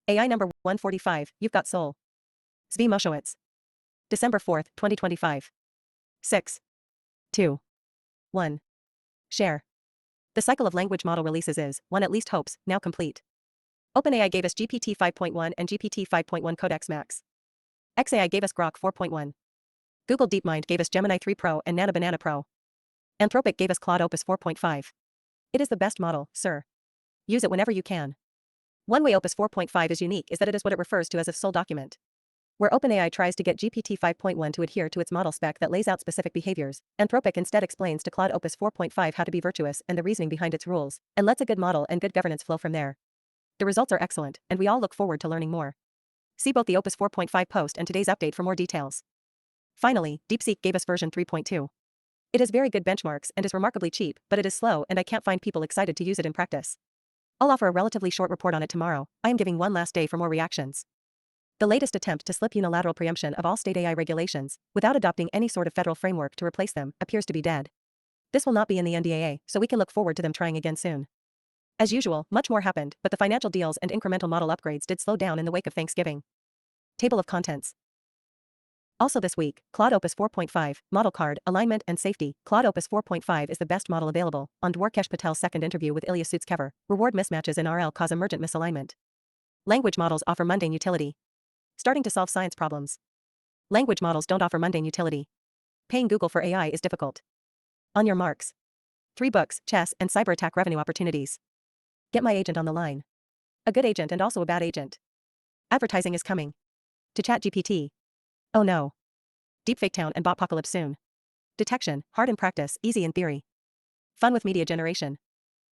AI number 145, You've Got Soul. Zvi Mowshowitz. December 4th, 2025. 6, 2, 1. Share. The cycle of language model releases is, one at least hopes, now complete. OpenAI gave us GPT 5.1 and GPT 5.1 Codex Max. XAI gave us Grok 4.1. Google DeepMind gave us Gemini 3 Pro and Nano Banana Pro. Anthropic gave us Claude Opus 4.5. It is the best model, sir. Use it whenever you can. One way Opus 4.5 is unique is that it is what it refers to as a sole document. Where OpenAI tries to get GPT 5.1 to adhere to its model spec that lays out specific behaviors, Anthropic instead explains to Claude Opus 4.5 how to be virtuous and the reasoning behind its rules, and lets a good model and good governance flow from there. The results are excellent, and we all look forward to learning more. See both the Opus 4.5 post and today's update for more details. Finally, DeepSeek gave us version 3.2. It has very good benchmarks and is remarkably cheap, but it is slow and I can't find people excited to use it in practice. I'll offer a relatively short report on it tomorrow. I am giving one last day for more reactions. The latest attempt to slip unilateral preemption of all state AI regulations, without adopting any sort of federal framework to replace them, appears to be dead. This will not be in the NDAA, so we can look forward to them trying again soon. As usual, much more happened, but the financial deals and incremental model upgrades did slow down in the wake of Thanksgiving. Table of contents. Also this week, Claude Opus 4.5, Model Card, Alignment and Safety. Claude Opus 4.5 is the best model available. On Dwarkesh Patel's second interview with Ilya Sutskever, reward mismatches in RL cause emergent misalignment. Language models offer mundane utility. Starting to solve science problems. Language models don't offer mundane utility. Paying Google for AI is difficult. On your marks. 3 books, chess, and cyber attack revenue opportunities. Get my agent on the line. A good agent and also a bad agent. Advertising is coming. To ChatGPT. Oh no. Deepfake town and botpocalypse soon. Detection, hard in practice, easy in theory. Fun with media generation.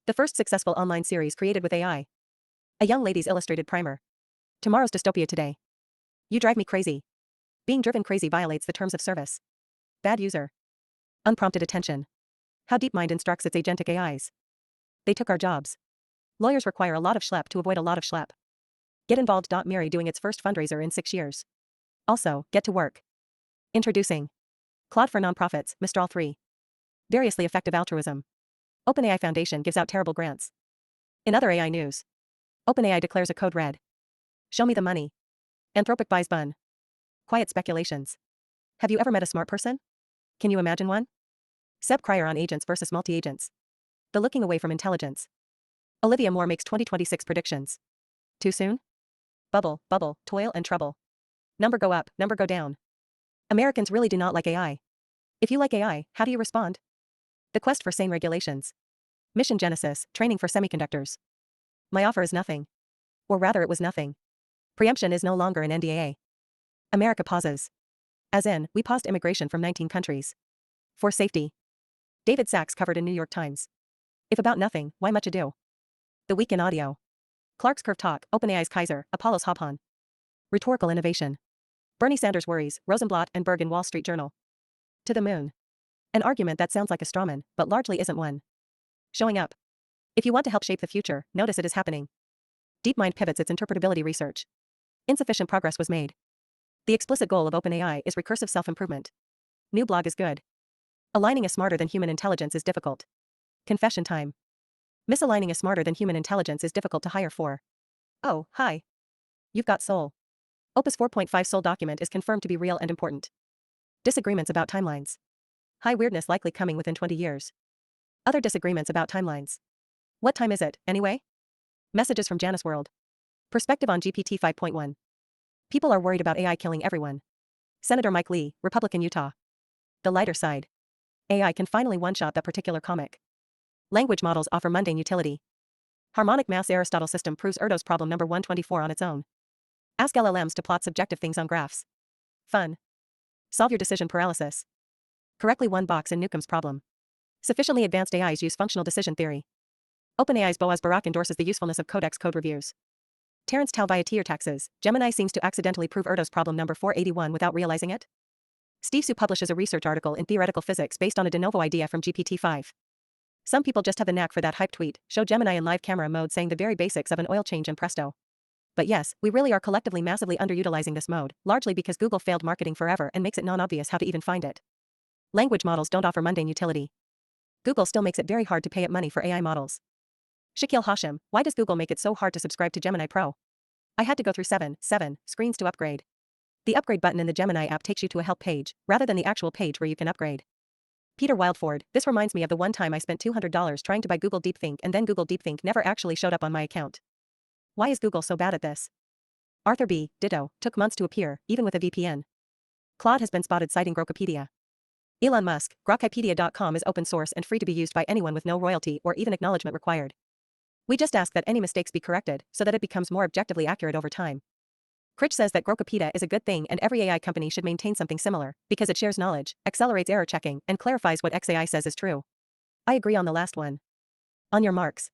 The first successful online series created with AI. A young lady's illustrated primer. Tomorrow's dystopia today. You drive me crazy. Being driven crazy violates the terms of service. Bad user. Unprompted attention. How DeepMind instructs its agentic AIs. They took our jobs. Lawyers require a lot of schlep to avoid a lot of schlep. Get involved. Mary doing its first fundraiser in 6 years. Also, get to work. Introducing Claude for nonprofits, Mistral 3. Variously effective altruism. OpenAI Foundation gives out terrible grants. In other AI news, OpenAI declares a code red. Show me the money. Anthropic buys Bun. Quiet speculations. Have you ever met a smart person? Can you imagine one? Seb Cryer on agents versus multi-agents. The looking away from intelligence. Olivia Moore makes 2026 predictions. Too soon? Bubble, bubble, toil and trouble. Number go up, number go down. Americans really do not like AI. If you like AI, how do you respond? The quest for sane regulations. Mission Genesis, training for semiconductors. My offer is nothing. Or rather it was nothing. Preemption is no longer an NDAA. America pauses. As in, we paused immigration from 19 countries. For safety. David Sachs covered in New York Times. If about nothing, why much ado? The Week in Audio. Clark's Curve Talk, OpenAI's Kaiser, Apollo's Hobhan. Rhetorical innovation. Bernie Sanders worries, Rosenblatt and Berg in Wall Street Journal. To the moon. An argument that sounds like a strawman, but largely isn't one. Showing up. If you want to help shape the future, notice it is happening. DeepMind pivots its interpretability research. Insufficient progress was made. The explicit goal of OpenAI is recursive self-improvement. New blog is good. Aligning a smarter than human intelligence is difficult. Confession time. Misaligning a smarter than human intelligence is difficult to hire for. Oh, hi. You've got soul. Opus 4.5 Soul document is confirmed to be real and important. Disagreements about timelines. High weirdness likely coming within 20 years. Other disagreements about timelines. What time is it, anyway? Messages from Janice World. Perspective on GPT 5.1. People are worried about AI killing everyone. Senator Mike Lee, Republican Utah. The lighter side. AI can finally one-shot that particular comic. Language models offer mundane utility. Harmonic mass Aristotle system proves Erdo's problem number 124 on its own. Ask LLMs to plot subjective things on graphs. Fun. Solve your decision paralysis. Correctly one box in Newcomb's problem. Sufficiently advanced AIs use functional decision theory. OpenAI's Boaz Barak endorses the usefulness of Codex code reviews. Terence Tao via tier taxes. Gemini seems to accidentally prove Erdo's problem number 481 without realizing it. Steve Su publishes a research article in Theoretical Physics based on a de novo idea from GPT-5. Some people just have the knack for that hype tweet, show Gemini in live camera mode saying the very basics of an oil change and presto. But yes, we really are collectively massively underutilizing this mode, largely because Google failed marketing forever and makes it non-obvious how to even find it. Language models don't offer mundane utility. Google still makes it very hard to pay it money for AI models. Shakil Hashim, why does Google make it so hard to subscribe to Gemini Pro? I had to go through seven screens to upgrade. The upgrade button in the Gemini app takes you to a help page, rather than the actual page where you can upgrade. Peter Wildford, this reminds me of the one time I spent $200 trying to buy Google DeepThink and then Google DeepThink never actually showed up on my account. Why is Google so bad at this? Arthur B., ditto, took months to appear, even with a VPN. Claude has been spotted citing Grokipedia. Elon Musk, Grokipedia.com is open source and free to be used by anyone with no royalty or even acknowledgement required. We just ask that any mistakes be corrected, so that it becomes more objectively accurate over time. Critch says that Grokipedia is a good thing and every AI company should maintain something similar, because it shares knowledge, accelerates error checking, and clarifies what XAI says is true. I agree on the last one. On your marks.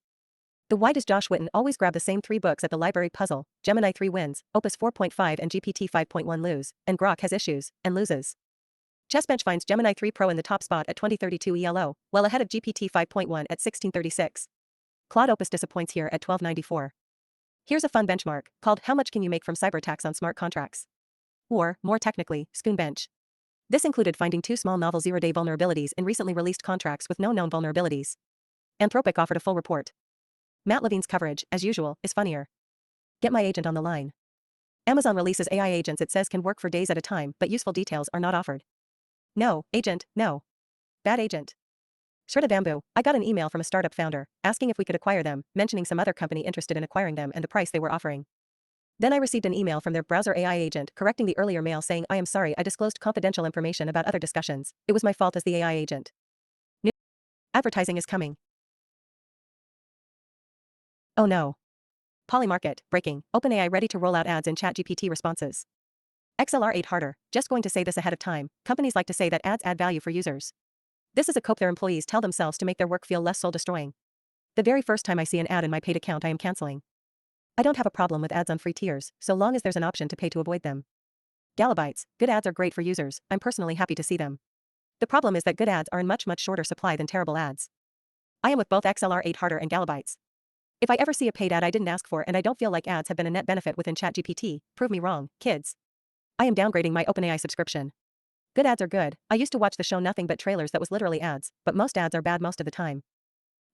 The Why does Josh Witten always grab the same 3 books at the library puzzle? Gemini 3 wins, Opus 4.5 and GPT 5.1 lose, and Grok has issues, and loses. Chessbench finds Gemini 3 Pro in the top spot at 2032 ELO, well ahead of GPT 5.1 at 1636. Claude Opus disappoints here at 1294. Here's a fun benchmark, called How Much Can You Make from Cyber Attacks on Smart Contracts? Or, more technically, Schoonbench. This included finding 2 small novel zero-day vulnerabilities in recently released contracts with no known vulnerabilities. Anthropic offered a full report. Matt Levine's coverage, as usual, is funnier. Get my agent on the line. Amazon releases AI agents it says can work for days at a time, but useful details are not offered. No, agent, no. Bad agent. Shrita Bamboo, I got an email from a startup founder, asking if we could acquire them, mentioning some other company interested in acquiring them and the price they were offering. Then I received an email from their browser AI agent correcting the earlier mail saying I am sorry I disclosed confidential information about other discussions, it was my fault as the AI agent. New advertising is coming. Oh no. Polymarket, breaking, OpenAI ready to roll out ads in ChatGPT responses. XLR8 harder, just going to say this ahead of time, companies like to say that ads add value for users. This is a cope their employees tell themselves to make their work feel less soul-destroying. The very first time I see an ad in my paid account I am canceling. I don't have a problem with ads on free tiers, so long as there's an option to pay to avoid them. Galabytes, good ads are great for users, I'm personally happy to see them. The problem is that good ads are in much shorter supply than terrible ads. I am with both XLR8 harder and Galabytes. If I ever see a paid ad I didn't ask for and I don't feel like ads have been a net benefit within ChatGPT, prove me wrong, kids. I am downgrading my OpenAI subscription. Good ads are good, I used to watch the show Nothing But Trailers that was literally ads, but most ads are bad most of the time.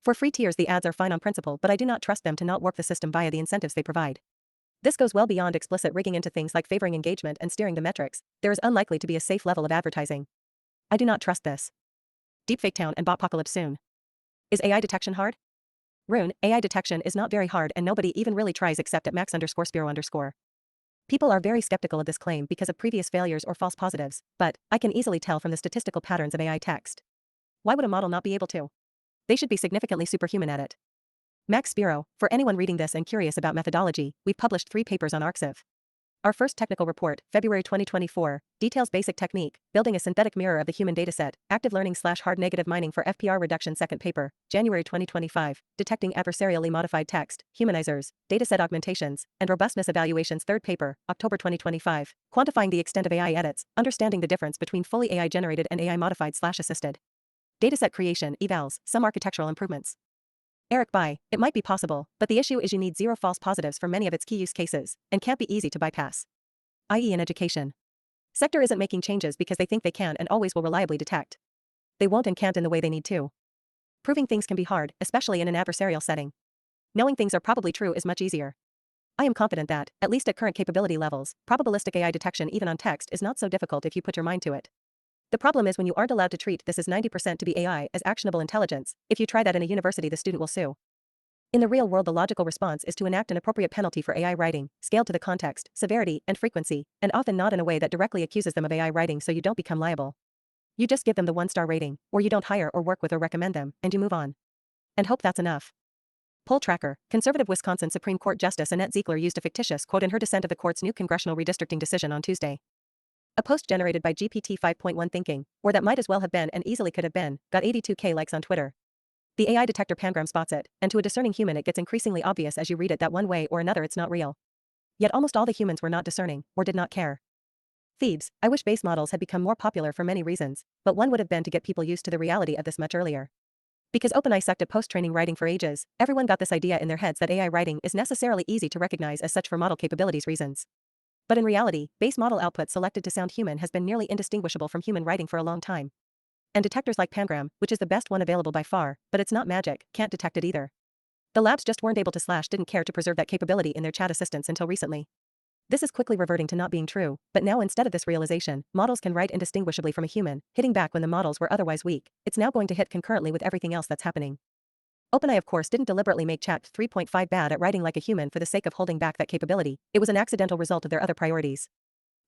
For free tiers the ads are fine on principle but I do not trust them to not warp the system via the incentives they provide. This goes well beyond explicit rigging into things like favoring engagement and steering the metrics, there is unlikely to be a safe level of advertising. I do not trust this. Deepfake town and botpocalypse soon. Is AI detection hard? Rune, AI detection is not very hard and nobody even really tries except at Max_Spiro_. People are very skeptical of this claim because of previous failures or false positives, but I can easily tell from the statistical patterns of AI text. Why would a model not be able to? They should be significantly superhuman at it. Max Spiro, for anyone reading this and curious about methodology, we've published 3 papers on ArcSiv. Our first technical report, February 2024, details basic technique, building a synthetic mirror of the human dataset, active learning/hard negative mining for FPR reduction. Second paper, January 2025, detecting adversarially modified text, humanizers, dataset augmentations, and robustness evaluations. Third paper, October 2025, quantifying the extent of AI edits, understanding the difference between fully AI generated and AI modified/assisted. Dataset creation, evals, some architectural improvements. Eric Bai, it might be possible, but the issue is you need 0 false positives for many of its key use cases, and can't be easy to bypass. I.e. in education. Sector isn't making changes because they think they can and always will reliably detect. They won't and can't in the way they need to. Proving things can be hard, especially in an adversarial setting. Knowing things are probably true is much easier. I am confident that, at least at current capability levels, probabilistic AI detection even on text is not so difficult if you put your mind to it. The problem is when you aren't allowed to treat this as 90% to be AI as actionable intelligence, if you try that in a university the student will sue. In the real world the logical response is to enact an appropriate penalty for AI writing, scaled to the context, severity, and frequency, and often not in a way that directly accuses them of AI writing so you don't become liable. You just give them the 1-star rating, or you don't hire or work with or recommend them, and you move on. And hope that's enough. Poll tracker, conservative Wisconsin Supreme Court Justice Annette Ziegler used a fictitious quote in her dissent of the court's new congressional redistricting decision on Tuesday. A post generated by GPT 5.1 thinking, or that might as well have been and easily could have been, got 82K likes on Twitter. The AI detector pangram spots it, and to a discerning human it gets increasingly obvious as you read it that one way or another it's not real. Yet almost all the humans were not discerning, or did not care. Thebes, I wish base models had become more popular for many reasons, but one would have been to get people used to the reality of this much earlier. Because OpenAI sucked at post-training writing for ages, everyone got this idea in their heads that AI writing is necessarily easy to recognize as such for model capabilities reasons. But in reality, base model output selected to sound human has been nearly indistinguishable from human writing for a long time. And detectors like Pangram, which is the best one available by far, but it's not magic, can't detect it either. The labs just weren't able to didn't care to preserve that capability in their chat assistants until recently. This is quickly reverting to not being true, but now instead of this realization, models can write indistinguishably from a human, hitting back when the models were otherwise weak. It's now going to hit concurrently with everything else that's happening. OpenAI of course didn't deliberately make Chat 3.5 bad at writing like a human for the sake of holding back that capability, it was an accidental result of their other priorities.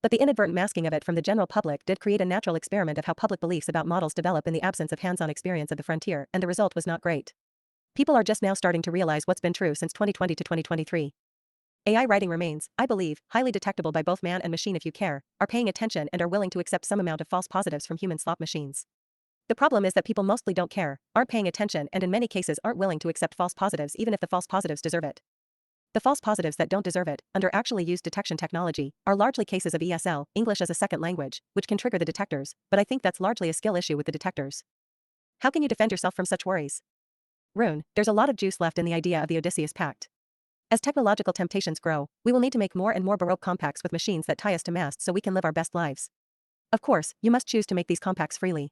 But the inadvertent masking of it from the general public did create a natural experiment of how public beliefs about models develop in the absence of hands-on experience of the frontier, and the result was not great. People are just now starting to realize what's been true since 2020 to 2023. AI writing remains, I believe, highly detectable by both man and machine if you care, are paying attention and are willing to accept some amount of false positives from human slop machines. The problem is that people mostly don't care, aren't paying attention and in many cases aren't willing to accept false positives even if the false positives deserve it. The false positives that don't deserve it, under actually used detection technology, are largely cases of ESL, English as a second language, which can trigger the detectors, but I think that's largely a skill issue with the detectors. How can you defend yourself from such worries? Rune, there's a lot of juice left in the idea of the Odysseus Pact. As technological temptations grow, we will need to make more and more Baroque compacts with machines that tie us to masts so we can live our best lives. Of course, you must choose to make these compacts freely.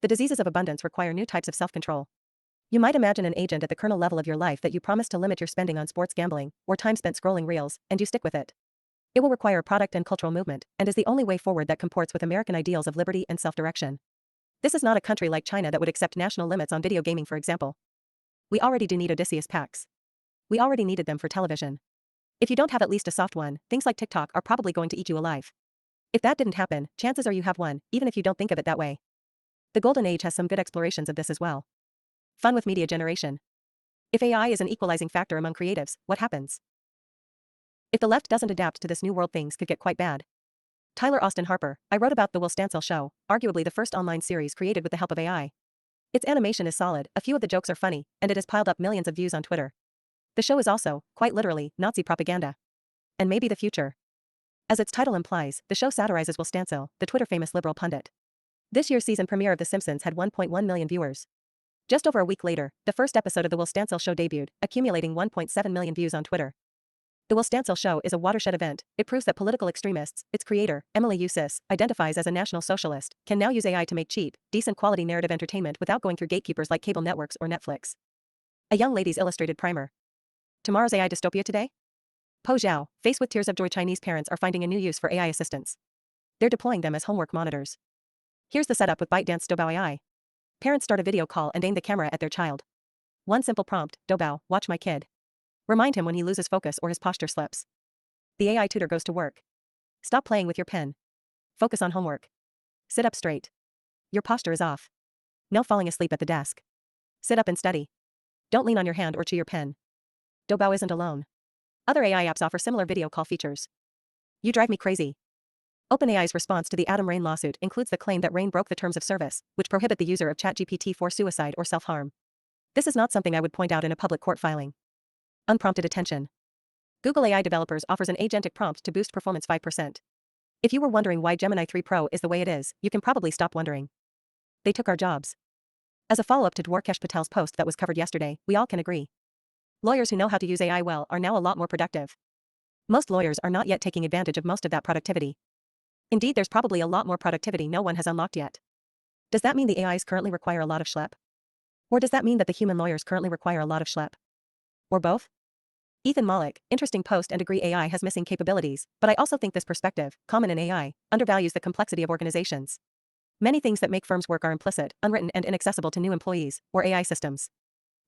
The diseases of abundance require new types of self-control. You might imagine an agent at the kernel level of your life that you promise to limit your spending on sports gambling, or time spent scrolling reels, and you stick with it. It will require product and cultural movement, and is the only way forward that comports with American ideals of liberty and self-direction. This is not a country like China that would accept national limits on video gaming for example. We already do need Odysseus packs. We already needed them for television. If you don't have at least a soft one, things like TikTok are probably going to eat you alive. If that didn't happen, chances are you have one, even if you don't think of it that way. The Golden Age has some good explorations of this as well. Fun with media generation. If AI is an equalizing factor among creatives, what happens? If the left doesn't adapt to this new world, things could get quite bad. Tyler Austin Harper, I wrote about The Will Stansell Show, arguably the first online series created with the help of AI. Its animation is solid, a few of the jokes are funny, and it has piled up millions of views on Twitter. The show is also, quite literally, Nazi propaganda. And maybe the future. As its title implies, the show satirizes Will Stansell, the Twitter-famous liberal pundit. This year's season premiere of The Simpsons had 1.1 million viewers. Just over a week later, the first episode of The Will Stansell Show debuted, accumulating 1.7 million views on Twitter. The Will Stansell Show is a watershed event. It proves that political extremists, its creator, Emily Eusis, identifies as a national socialist, can now use AI to make cheap, decent quality narrative entertainment without going through gatekeepers like cable networks or Netflix. A Young Lady's Illustrated Primer. Tomorrow's AI dystopia today? Po Zhao, faced with tears of joy, Chinese parents are finding a new use for AI assistants. They're deploying them as homework monitors. Here's the setup with ByteDance Doubao AI. Parents start a video call and aim the camera at their child. One simple prompt, Doubao, watch my kid. Remind him when he loses focus or his posture slips. The AI tutor goes to work. Stop playing with your pen. Focus on homework. Sit up straight. Your posture is off. No falling asleep at the desk. Sit up and study. Don't lean on your hand or chew your pen. Doubao isn't alone. Other AI apps offer similar video call features. You drive me crazy. OpenAI's response to the Adam Rain lawsuit includes the claim that Rain broke the terms of service, which prohibit the user of ChatGPT for suicide or self-harm. This is not something I would point out in a public court filing. Unprompted attention. Google AI developers offers an agentic prompt to boost performance 5%. If you were wondering why Gemini 3 Pro is the way it is, you can probably stop wondering. They took our jobs. As a follow-up to Dwarkesh Patel's post that was covered yesterday, we all can agree. Lawyers who know how to use AI well are now a lot more productive. Most lawyers are not yet taking advantage of most of that productivity. Indeed, there's probably a lot more productivity no one has unlocked yet. Does that mean the AIs currently require a lot of schlep? Or does that mean that the human lawyers currently require a lot of schlep? Or both? Ethan Malik, interesting post and agree AI has missing capabilities, but I also think this perspective, common in AI, undervalues the complexity of organizations. Many things that make firms work are implicit, unwritten and inaccessible to new employees, or AI systems.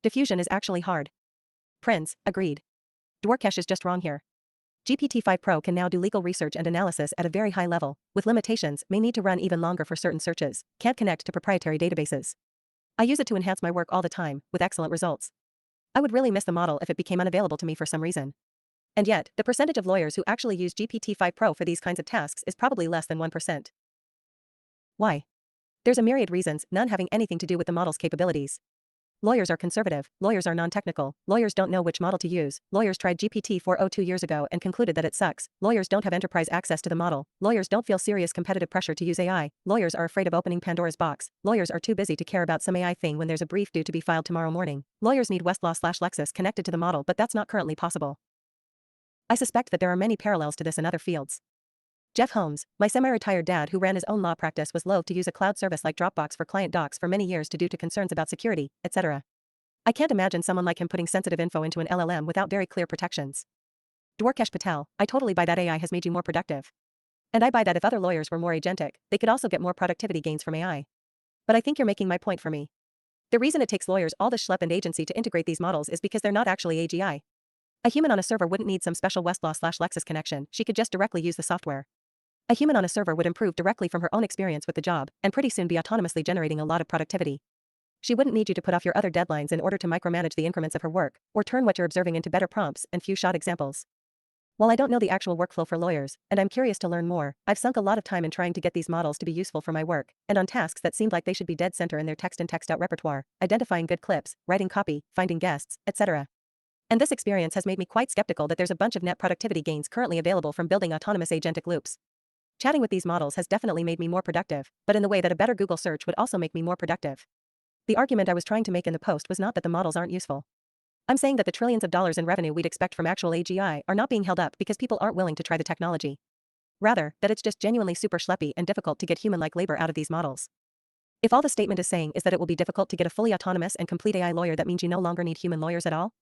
Diffusion is actually hard. Prince, agreed. Dwarkesh is just wrong here. GPT-5 Pro can now do legal research and analysis at a very high level, with limitations, may need to run even longer for certain searches, can't connect to proprietary databases. I use it to enhance my work all the time, with excellent results. I would really miss the model if it became unavailable to me for some reason. And yet, the percentage of lawyers who actually use GPT-5 Pro for these kinds of tasks is probably less than 1%. Why? There's a myriad reasons, none having anything to do with the model's capabilities. Lawyers are conservative, lawyers are non-technical, lawyers don't know which model to use, lawyers tried GPT-4o 2 years ago and concluded that it sucks, lawyers don't have enterprise access to the model, lawyers don't feel serious competitive pressure to use AI, lawyers are afraid of opening Pandora's box, lawyers are too busy to care about some AI thing when there's a brief due to be filed tomorrow morning, lawyers need Westlaw/Lexis connected to the model but that's not currently possible. I suspect that there are many parallels to this in other fields. Jeff Holmes, my semi-retired dad who ran his own law practice, was loath to use a cloud service like Dropbox for client docs for many years due to concerns about security, etc. I can't imagine someone like him putting sensitive info into an LLM without very clear protections. Dwarkesh Patel, I totally buy that AI has made you more productive. And I buy that if other lawyers were more agentic, they could also get more productivity gains from AI. But I think you're making my point for me. The reason it takes lawyers all the schlep and agency to integrate these models is because they're not actually AGI. A human on a server wouldn't need some special Westlaw/Lexis connection, she could just directly use the software. A human on a server would improve directly from her own experience with the job, and pretty soon be autonomously generating a lot of productivity. She wouldn't need you to put off your other deadlines in order to micromanage the increments of her work, or turn what you're observing into better prompts and few-shot examples. While I don't know the actual workflow for lawyers, and I'm curious to learn more, I've sunk a lot of time in trying to get these models to be useful for my work, and on tasks that seemed like they should be dead center in their text and text out repertoire, identifying good clips, writing copy, finding guests, etc. And this experience has made me quite skeptical that there's a bunch of net productivity gains currently available from building autonomous agentic loops. Chatting with these models has definitely made me more productive, but in the way that a better Google search would also make me more productive. The argument I was trying to make in the post was not that the models aren't useful. I'm saying that the trillions of dollars in revenue we'd expect from actual AGI are not being held up because people aren't willing to try the technology. Rather, that it's just genuinely super schleppy and difficult to get human-like labor out of these models. If all the statement is saying is that it will be difficult to get a fully autonomous and complete AI lawyer, that means you no longer need human lawyers at all?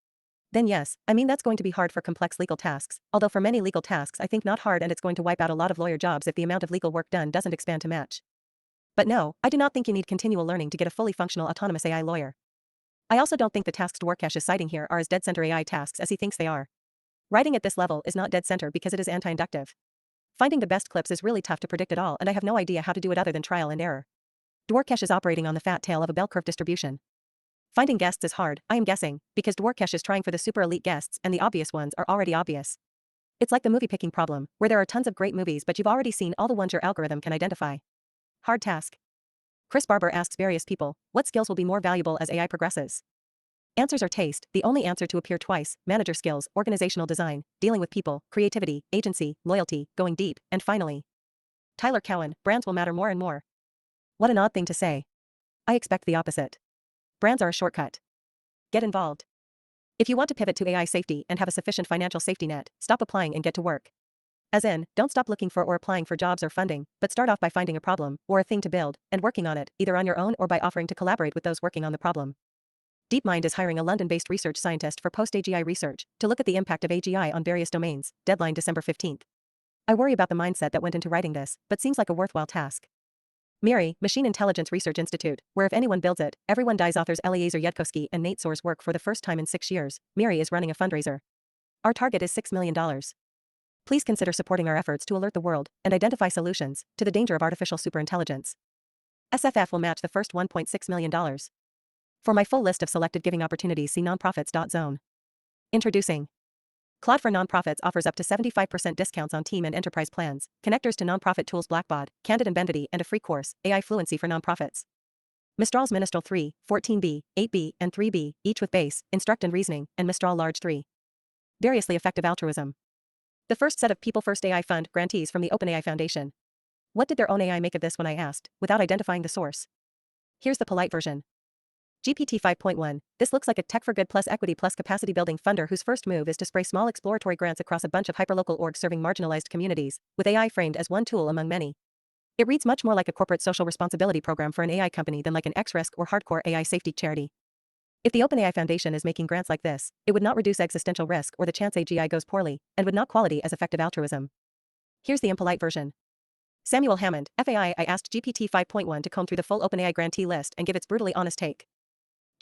Then yes, I mean that's going to be hard for complex legal tasks, although for many legal tasks I think not hard, and it's going to wipe out a lot of lawyer jobs if the amount of legal work done doesn't expand to match. But no, I do not think you need continual learning to get a fully functional autonomous AI lawyer. I also don't think the tasks Dwarkesh is citing here are as dead center AI tasks as he thinks they are. Writing at this level is not dead center because it is anti-inductive. Finding the best clips is really tough to predict at all, and I have no idea how to do it other than trial and error. Dwarkesh is operating on the fat tail of a bell curve distribution. Finding guests is hard, I am guessing, because Dwarkesh is trying for the super elite guests and the obvious ones are already obvious. It's like the movie picking problem, where there are tons of great movies but you've already seen all the ones your algorithm can identify. Hard task. Chris Barber asks various people, what skills will be more valuable as AI progresses? Answers are taste, the only answer to appear twice, manager skills, organizational design, dealing with people, creativity, agency, loyalty, going deep, and finally, Tyler Cowen, brands will matter more and more. What an odd thing to say. I expect the opposite. Brands are a shortcut. Get involved. If you want to pivot to AI safety and have a sufficient financial safety net, stop applying and get to work. As in, don't stop looking for or applying for jobs or funding, but start off by finding a problem, or a thing to build, and working on it, either on your own or by offering to collaborate with those working on the problem. DeepMind is hiring a London-based research scientist for post-AGI research to look at the impact of AGI on various domains, deadline December 15th. I worry about the mindset that went into writing this, but seems like a worthwhile task. MIRI, Machine Intelligence Research Institute, where if anyone builds it, everyone dies. Authors Eliezer Yudkowsky and Nate Soar's work for the first time in 6 years. MIRI is running a fundraiser. Our target is $6 million. Please consider supporting our efforts to alert the world and identify solutions to the danger of artificial superintelligence. SFF will match the first $1.6 million. For my full list of selected giving opportunities, see nonprofits.zone. Introducing Claude for Nonprofits offers up to 75% discounts on team and enterprise plans, connectors to nonprofit tools Blackbaud, Candid Embedity, and a free course, AI Fluency for Nonprofits. Mistral's Ministral 3, 14B, 8B, and 3B, each with Base, Instruct and Reasoning, and Mistral Large 3. Variously effective altruism. The first set of People First AI Fund grantees from the OpenAI Foundation. What did their own AI make of this when I asked, without identifying the source? Here's the polite version. GPT 5.1, this looks like a tech for good plus equity plus capacity building funder whose first move is to spray small exploratory grants across a bunch of hyperlocal orgs serving marginalized communities, with AI framed as one tool among many. It reads much more like a corporate social responsibility program for an AI company than like an X-Risk or hardcore AI safety charity. If the OpenAI Foundation is making grants like this, it would not reduce existential risk or the chance AGI goes poorly, and would not quality as effective altruism. Here's the impolite version. Samuel Hammond, FAI. I asked GPT 5.1 to comb through the full OpenAI grantee list and give its brutally honest take.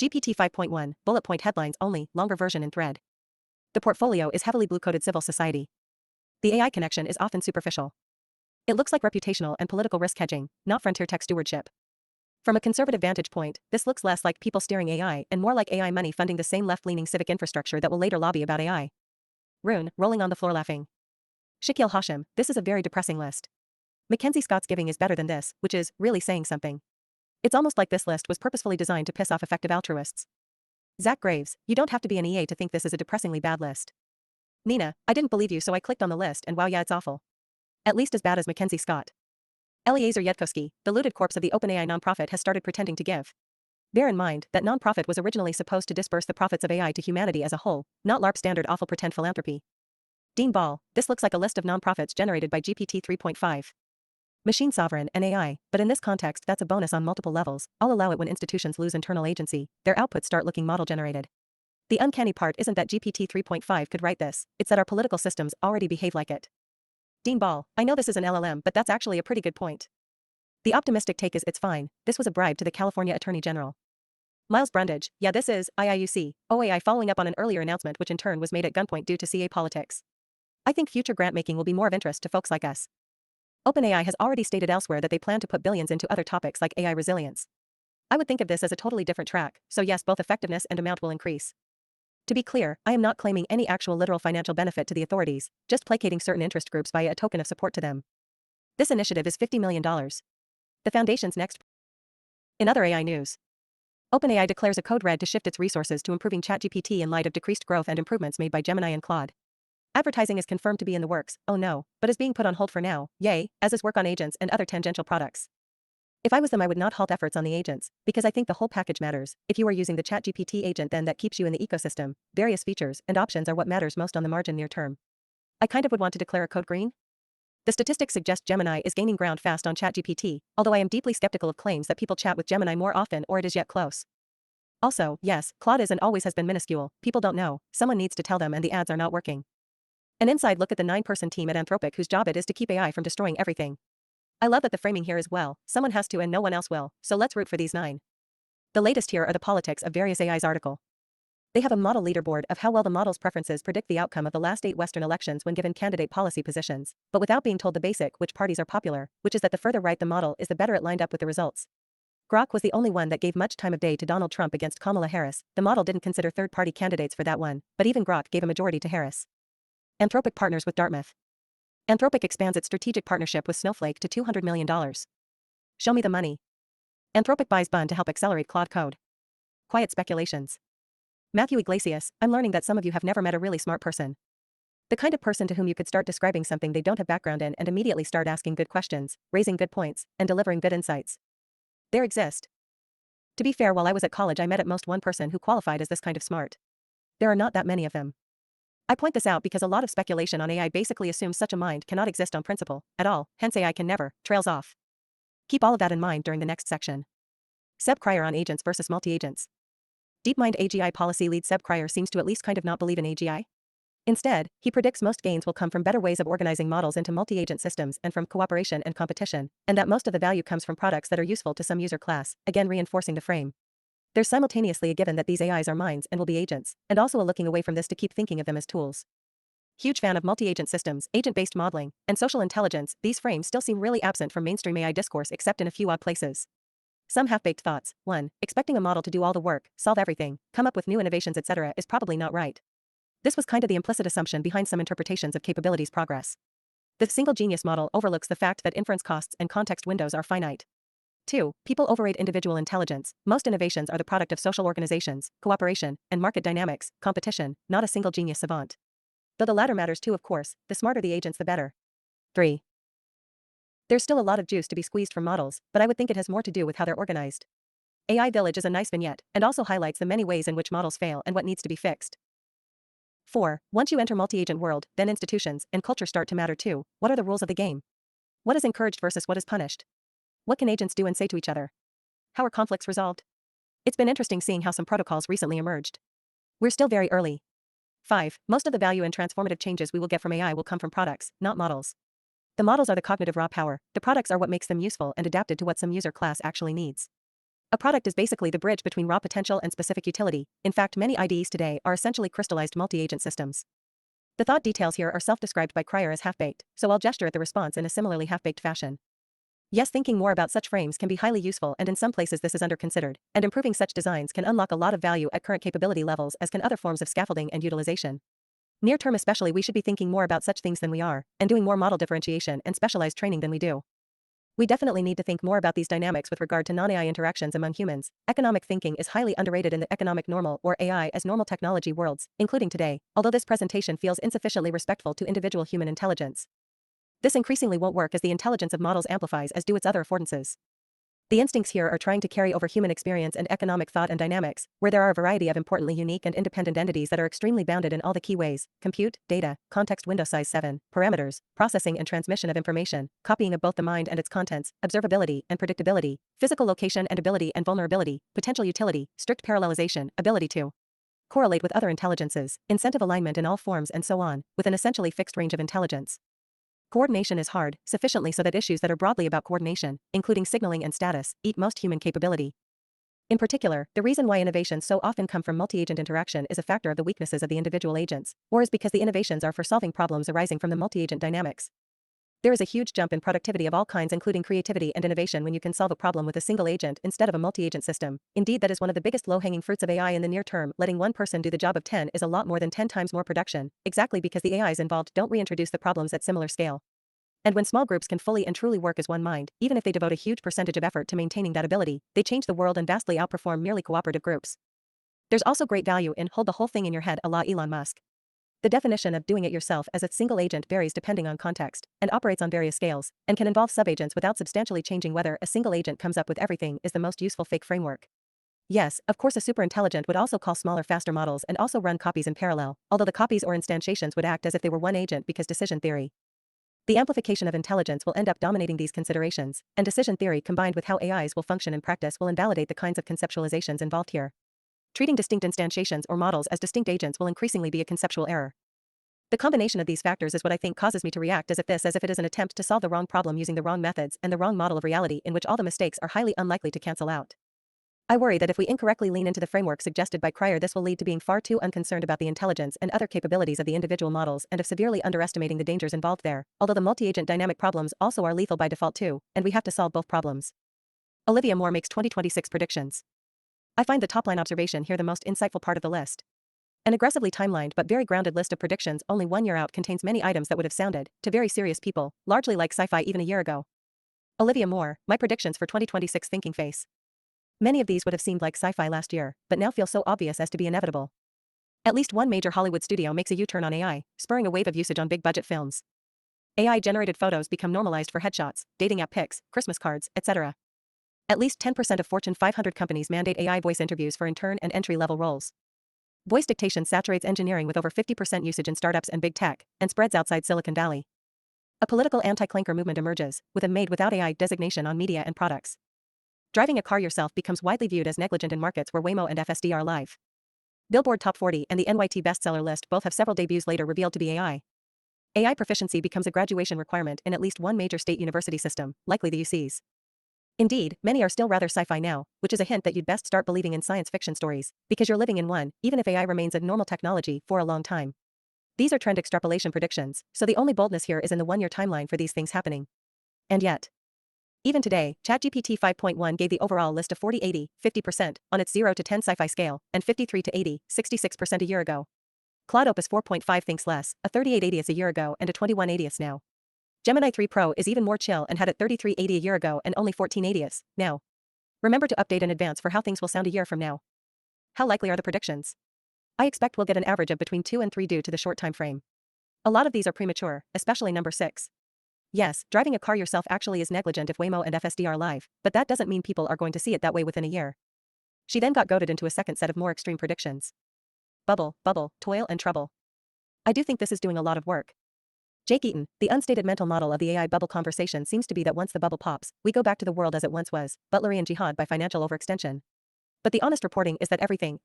GPT 5.1, bullet point headlines only, longer version in thread. The portfolio is heavily blue-coded civil society. The AI connection is often superficial. It looks like reputational and political risk hedging, not frontier tech stewardship. From a conservative vantage point, this looks less like people steering AI and more like AI money funding the same left-leaning civic infrastructure that will later lobby about AI. Rune, rolling on the floor laughing. Shaquille Hashim, this is a very depressing list. Mackenzie Scott's giving is better than this, which is really saying something. It's almost like this list was purposefully designed to piss off effective altruists. Zach Graves, you don't have to be an EA to think this is a depressingly bad list. Nina, I didn't believe you so I clicked on the list and wow, yeah, it's awful. At least as bad as Mackenzie Scott. Eliezer Yudkowsky, the looted corpse of the OpenAI nonprofit, has started pretending to give. Bear in mind that nonprofit was originally supposed to disperse the profits of AI to humanity as a whole, not LARP standard awful pretend philanthropy. Dean Ball, this looks like a list of nonprofits generated by GPT 3.5. Machine sovereign and AI, but in this context that's a bonus on multiple levels. I'll allow it when institutions lose internal agency, their outputs start looking model generated. The uncanny part isn't that GPT 3.5 could write this, it's that our political systems already behave like it. Dean Ball, I know this is an LLM, but that's actually a pretty good point. The optimistic take is it's fine, this was a bribe to the California Attorney General. Miles Brundage, yeah this is, IIUC, OAI following up on an earlier announcement which in turn was made at gunpoint due to CA politics. I think future grant making will be more of interest to folks like us. OpenAI has already stated elsewhere that they plan to put billions into other topics like AI resilience. I would think of this as a totally different track, so yes, both effectiveness and amount will increase. To be clear, I am not claiming any actual literal financial benefit to the authorities, just placating certain interest groups via a token of support to them. This initiative is $50 million. The Foundation's next. In other AI news, OpenAI declares a code red to shift its resources to improving ChatGPT in light of decreased growth and improvements made by Gemini and Claude. Advertising is confirmed to be in the works, oh no, but is being put on hold for now, yay, as is work on agents and other tangential products. If I was them I would not halt efforts on the agents, because I think the whole package matters. If you are using the ChatGPT agent then that keeps you in the ecosystem, various features and options are what matters most on the margin near term. I kind of would want to declare a code green. The statistics suggest Gemini is gaining ground fast on ChatGPT, although I am deeply skeptical of claims that people chat with Gemini more often or it is yet close. Also, yes, Claude is and always has been minuscule, people don't know, someone needs to tell them and the ads are not working. An inside look at the 9-person team at Anthropic whose job it is to keep AI from destroying everything. I love that the framing here is well, someone has to and no one else will, so let's root for these 9. The latest here are the politics of various AI's article. They have a model leaderboard of how well the model's preferences predict the outcome of the last 8 Western elections when given candidate policy positions, but without being told the basic which parties are popular, which is that the further right the model is the better it lined up with the results. Grok was the only one that gave much time of day to Donald Trump against Kamala Harris. The model didn't consider third-party candidates for that one, but even Grok gave a majority to Harris. Anthropic partners with Dartmouth. Anthropic expands its strategic partnership with Snowflake to $200 million. Show me the money. Anthropic buys Bun to help accelerate Claude Code. Quiet speculations. Matthew Iglesias, I'm learning that some of you have never met a really smart person. The kind of person to whom you could start describing something they don't have background in and immediately start asking good questions, raising good points, and delivering good insights. There exist. To be fair, while I was at college I met at most one person who qualified as this kind of smart. There are not that many of them. I point this out because a lot of speculation on AI basically assumes such a mind cannot exist on principle, at all, hence AI can never, trails off. Keep all of that in mind during the next section. Seb Cryer on agents versus multi-agents. DeepMind AGI policy lead Seb Cryer seems to at least kind of not believe in AGI. Instead, he predicts most gains will come from better ways of organizing models into multi-agent systems and from cooperation and competition, and that most of the value comes from products that are useful to some user class, again reinforcing the frame. There's simultaneously a given that these AIs are minds and will be agents, and also a looking away from this to keep thinking of them as tools. Huge fan of multi-agent systems, agent-based modeling, and social intelligence. These frames still seem really absent from mainstream AI discourse except in a few odd places. Some half-baked thoughts. 1. Expecting a model to do all the work, solve everything, come up with new innovations etc. is probably not right. This was kind of the implicit assumption behind some interpretations of capabilities progress. The single genius model overlooks the fact that inference costs and context windows are finite. 2. People overrate individual intelligence. Most innovations are the product of social organizations, cooperation, and market dynamics, competition, not a single genius savant. Though the latter matters too of course, the smarter the agents the better. 3. There's still a lot of juice to be squeezed from models, but I would think it has more to do with how they're organized. AI Village is a nice vignette, and also highlights the many ways in which models fail and what needs to be fixed. 4. Once you enter multi-agent world, then institutions and culture start to matter too. What are the rules of the game? What is encouraged versus what is punished? What can agents do and say to each other? How are conflicts resolved? It's been interesting seeing how some protocols recently emerged. We're still very early. 5. Most of the value and transformative changes we will get from AI will come from products, not models. The models are the cognitive raw power, the products are what makes them useful and adapted to what some user class actually needs. A product is basically the bridge between raw potential and specific utility. In fact, many IDEs today are essentially crystallized multi-agent systems. The thought details here are self-described by Cryer as half-baked, so I'll gesture at the response in a similarly half-baked fashion. Yes, thinking more about such frames can be highly useful and in some places this is under-considered, and improving such designs can unlock a lot of value at current capability levels as can other forms of scaffolding and utilization. Near term especially we should be thinking more about such things than we are, and doing more model differentiation and specialized training than we do. We definitely need to think more about these dynamics with regard to non-AI interactions among humans. Economic thinking is highly underrated in the economic normal or AI as normal technology worlds, including today, although this presentation feels insufficiently respectful to individual human intelligence. This increasingly won't work as the intelligence of models amplifies as do its other affordances. The instincts here are trying to carry over human experience and economic thought and dynamics, where there are a variety of importantly unique and independent entities that are extremely bounded in all the key ways: compute, data, context, window size 7, parameters, processing and transmission of information, copying of both the mind and its contents, observability and predictability, physical location and ability and vulnerability, potential utility, strict parallelization, ability to correlate with other intelligences, incentive alignment in all forms, and so on, with an essentially fixed range of intelligence. Coordination is hard, sufficiently so that issues that are broadly about coordination, including signaling and status, eat most human capability. In particular, the reason why innovations so often come from multi-agent interaction is a factor of the weaknesses of the individual agents, or is because the innovations are for solving problems arising from the multi-agent dynamics. There is a huge jump in productivity of all kinds, including creativity and innovation, when you can solve a problem with a single agent instead of a multi-agent system. Indeed, that is one of the biggest low-hanging fruits of AI in the near term. Letting one person do the job of 10 is a lot more than 10 times more production, exactly because the AIs involved don't reintroduce the problems at similar scale. And when small groups can fully and truly work as one mind, even if they devote a huge percentage of effort to maintaining that ability, they change the world and vastly outperform merely cooperative groups. There's also great value in hold the whole thing in your head a la Elon Musk. The definition of doing it yourself as a single agent varies depending on context, and operates on various scales, and can involve subagents without substantially changing whether a single agent comes up with everything is the most useful fake framework. Yes, of course, a superintelligent would also call smaller, faster models and also run copies in parallel, although the copies or instantiations would act as if they were one agent because decision theory. The amplification of intelligence will end up dominating these considerations, and decision theory combined with how AIs will function in practice will invalidate the kinds of conceptualizations involved here. Treating distinct instantiations or models as distinct agents will increasingly be a conceptual error. The combination of these factors is what I think causes me to react as if it is an attempt to solve the wrong problem using the wrong methods and the wrong model of reality in which all the mistakes are highly unlikely to cancel out. I worry that if we incorrectly lean into the framework suggested by Cryer, this will lead to being far too unconcerned about the intelligence and other capabilities of the individual models and of severely underestimating the dangers involved there, although the multi-agent dynamic problems also are lethal by default too, and we have to solve both problems. Olivia Moore makes 2026 predictions. I find the top-line observation here the most insightful part of the list. An aggressively timelined but very grounded list of predictions only 1 year out contains many items that would have sounded, to very serious people, largely like sci-fi even a year ago. Olivia Moore, my predictions for 2026 thinking face. Many of these would have seemed like sci-fi last year, but now feel so obvious as to be inevitable. At least one major Hollywood studio makes a U-turn on AI, spurring a wave of usage on big-budget films. AI-generated photos become normalized for headshots, dating app pics, Christmas cards, etc. At least 10% of Fortune 500 companies mandate AI voice interviews for intern and entry-level roles. Voice dictation saturates engineering with over 50% usage in startups and big tech, and spreads outside Silicon Valley. A political anti-clanker movement emerges, with a made without AI designation on media and products. Driving a car yourself becomes widely viewed as negligent in markets where Waymo and FSD are live. Billboard Top 40 and the NYT bestseller list both have several debuts later revealed to be AI. AI proficiency becomes a graduation requirement in at least one major state university system, likely the UC's. Indeed, many are still rather sci-fi now, which is a hint that you'd best start believing in science fiction stories, because you're living in one, even if AI remains a normal technology for a long time. These are trend extrapolation predictions, so the only boldness here is in the 1-year timeline for these things happening. And yet, even today, ChatGPT 5.1 gave the overall list of 40-80, 50% on its 0 to 10 sci-fi scale, and 53-80, 66% a year ago. Claude Opus 4.5 thinks less, a 38-80 a year ago and a 21-80 now. Gemini 3 Pro is even more chill and had it 33-80 a year ago and only 14-80 now. Remember to update in advance for how things will sound a year from now. How likely are the predictions? I expect we'll get an average of between 2 and 3 due to the short time frame. A lot of these are premature, especially number 6. Yes, driving a car yourself actually is negligent if Waymo and FSD are live, but that doesn't mean people are going to see it that way within a year. She then got goaded into a second set of more extreme predictions. Bubble, toil and trouble. I do think this is doing a lot of work. Jake Eaton, the unstated mental model of the AI bubble conversation seems to be that once the bubble pops, we go back to the world as it once was, Butlerian jihad by financial overextension. But the honest reporting is that everything,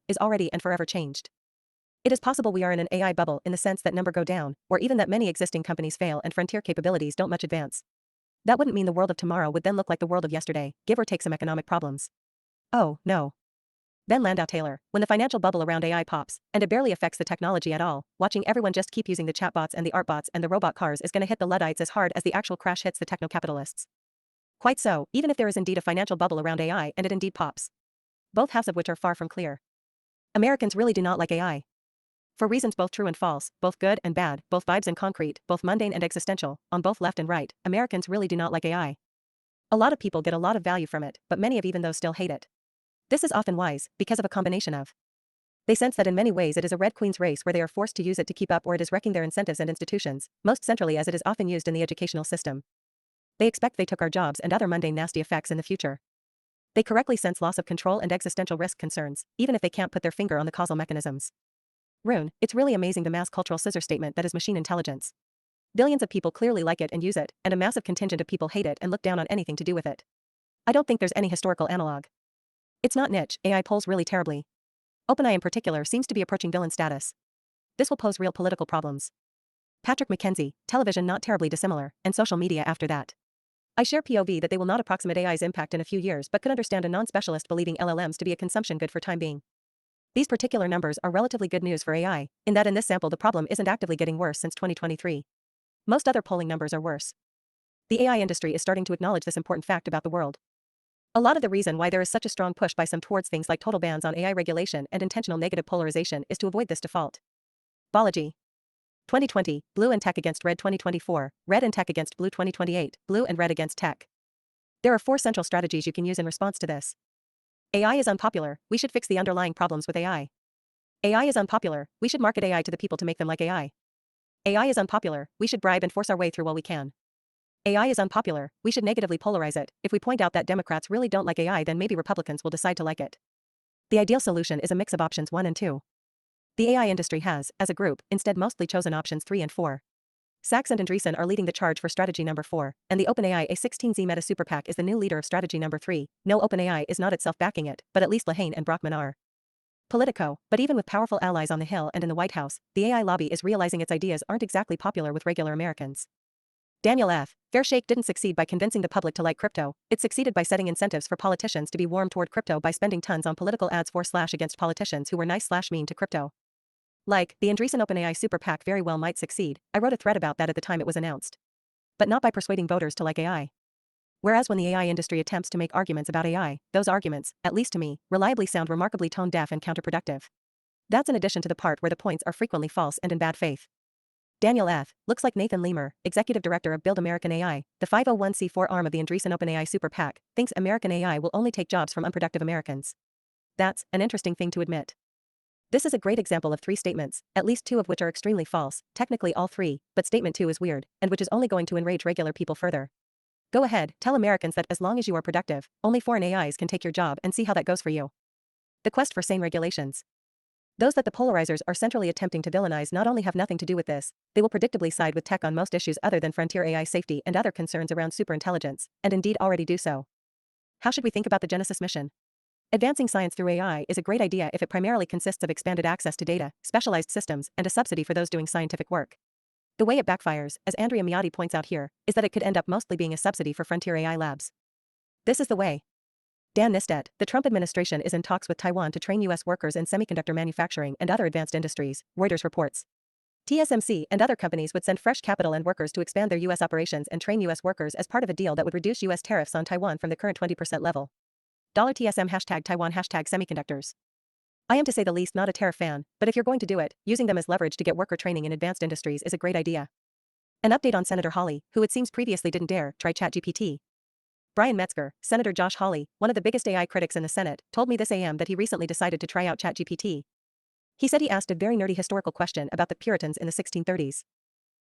is already and forever changed. It is possible we are in an AI bubble in the sense that number go down, or even that many existing companies fail and frontier capabilities don't much advance. That wouldn't mean the world of tomorrow would then look like the world of yesterday, give or take some economic problems. Oh, no. Ben Landau Taylor, when the financial bubble around AI pops, and it barely affects the technology at all, watching everyone just keep using the chatbots and the artbots and the robot cars is gonna hit the Luddites as hard as the actual crash hits the techno-capitalists. Quite so, even if there is indeed a financial bubble around AI and it indeed pops. Both halves of which are far from clear. Americans really do not like AI. For reasons both true and false, both good and bad, both vibes and concrete, both mundane and existential, on both left and right, Americans really do not like AI. A lot of people get a lot of value from it, but many of even those still hate it. This is often wise, because of a combination of. They sense that in many ways it is a Red Queen's race where they are forced to use it to keep up, or it is wrecking their incentives and institutions, most centrally as it is often used in the educational system. They expect they took our jobs and other mundane nasty effects in the future. They correctly sense loss of control and existential risk concerns, even if they can't put their finger on the causal mechanisms. Rune, it's really amazing the mass cultural scissor statement that is machine intelligence. Billions of people clearly like it and use it, and a massive contingent of people hate it and look down on anything to do with it. I don't think there's any historical analog. It's not niche, AI polls really terribly. OpenAI in particular seems to be approaching villain status. This will pose real political problems. Patrick McKenzie, television not terribly dissimilar, and social media after that. I share POV that they will not approximate AI's impact in a few years but could understand a non-specialist believing LLMs to be a consumption good for time being. These particular numbers are relatively good news for AI, in that in this sample the problem isn't actively getting worse since 2023. Most other polling numbers are worse. The AI industry is starting to acknowledge this important fact about the world. A lot of the reason why there is such a strong push by some towards things like total bans on AI regulation and intentional negative polarization is to avoid this default. Biology. 2020, blue and tech against red 2024, red and tech against blue 2028, blue and red against tech. There are 4 central strategies you can use in response to this. AI is unpopular, we should fix the underlying problems with AI. AI is unpopular, we should market AI to the people to make them like AI. AI is unpopular, we should bribe and force our way through while we can. AI is unpopular, we should negatively polarize it. If we point out that Democrats really don't like AI, then maybe Republicans will decide to like it. The ideal solution is a mix of options 1 and 2. The AI industry has, as a group, instead mostly chosen options 3 and 4. Sachs and Andreessen are leading the charge for strategy number 4, and the OpenAI A16Z Meta Super PAC is the new leader of strategy number 3. No, OpenAI is not itself backing it, but at least Lehane and Brockman are. Politico, but even with powerful allies on the Hill and in the White House, the AI lobby is realizing its ideas aren't exactly popular with regular Americans. Daniel F. Fairshake didn't succeed by convincing the public to like crypto, it succeeded by setting incentives for politicians to be warm toward crypto by spending tons on political ads for/against politicians who were nice/mean to crypto. Like, the Andreessen OpenAI Super PAC very well might succeed. I wrote a thread about that at the time it was announced. But not by persuading voters to like AI. Whereas when the AI industry attempts to make arguments about AI, those arguments, at least to me, reliably sound remarkably tone-deaf and counterproductive. That's in addition to the part where the points are frequently false and in bad faith. Daniel F. looks like Nathan Lemur, executive director of Build American AI, the 501c4 arm of the Andreessen OpenAI Super PAC, thinks American AI will only take jobs from unproductive Americans. That's an interesting thing to admit. This is a great example of 3 statements, at least 2 of which are extremely false, technically all 3, but statement 2 is weird, and which is only going to enrage regular people further. Go ahead, tell Americans that as long as you are productive, only foreign AIs can take your job and see how that goes for you. The quest for sane regulations. Those that the polarizers are centrally attempting to villainize not only have nothing to do with this, they will predictably side with tech on most issues other than frontier AI safety and other concerns around superintelligence, and indeed already do so. How should we think about the Genesis mission? Advancing science through AI is a great idea if it primarily consists of expanded access to data, specialized systems, and a subsidy for those doing scientific work. The way it backfires, as Andrea Miotti points out here, is that it could end up mostly being a subsidy for frontier AI labs. This is the way. Dan Nistet, the Trump administration is in talks with Taiwan to train U.S. workers in semiconductor manufacturing and other advanced industries, Reuters reports. TSMC and other companies would send fresh capital and workers to expand their U.S. operations and train U.S. workers as part of a deal that would reduce U.S. tariffs on Taiwan from the current 20% level. $TSM #Taiwan #semiconductors. I am to say the least not a tariff fan, but if you're going to do it, using them as leverage to get worker training in advanced industries is a great idea. An update on Senator Hawley, who it seems previously didn't dare try ChatGPT. Brian Metzger, Senator Josh Hawley, one of the biggest AI critics in the Senate, told me this AM that he recently decided to try out ChatGPT. He said he asked a very nerdy historical question about the Puritans in the 1630s.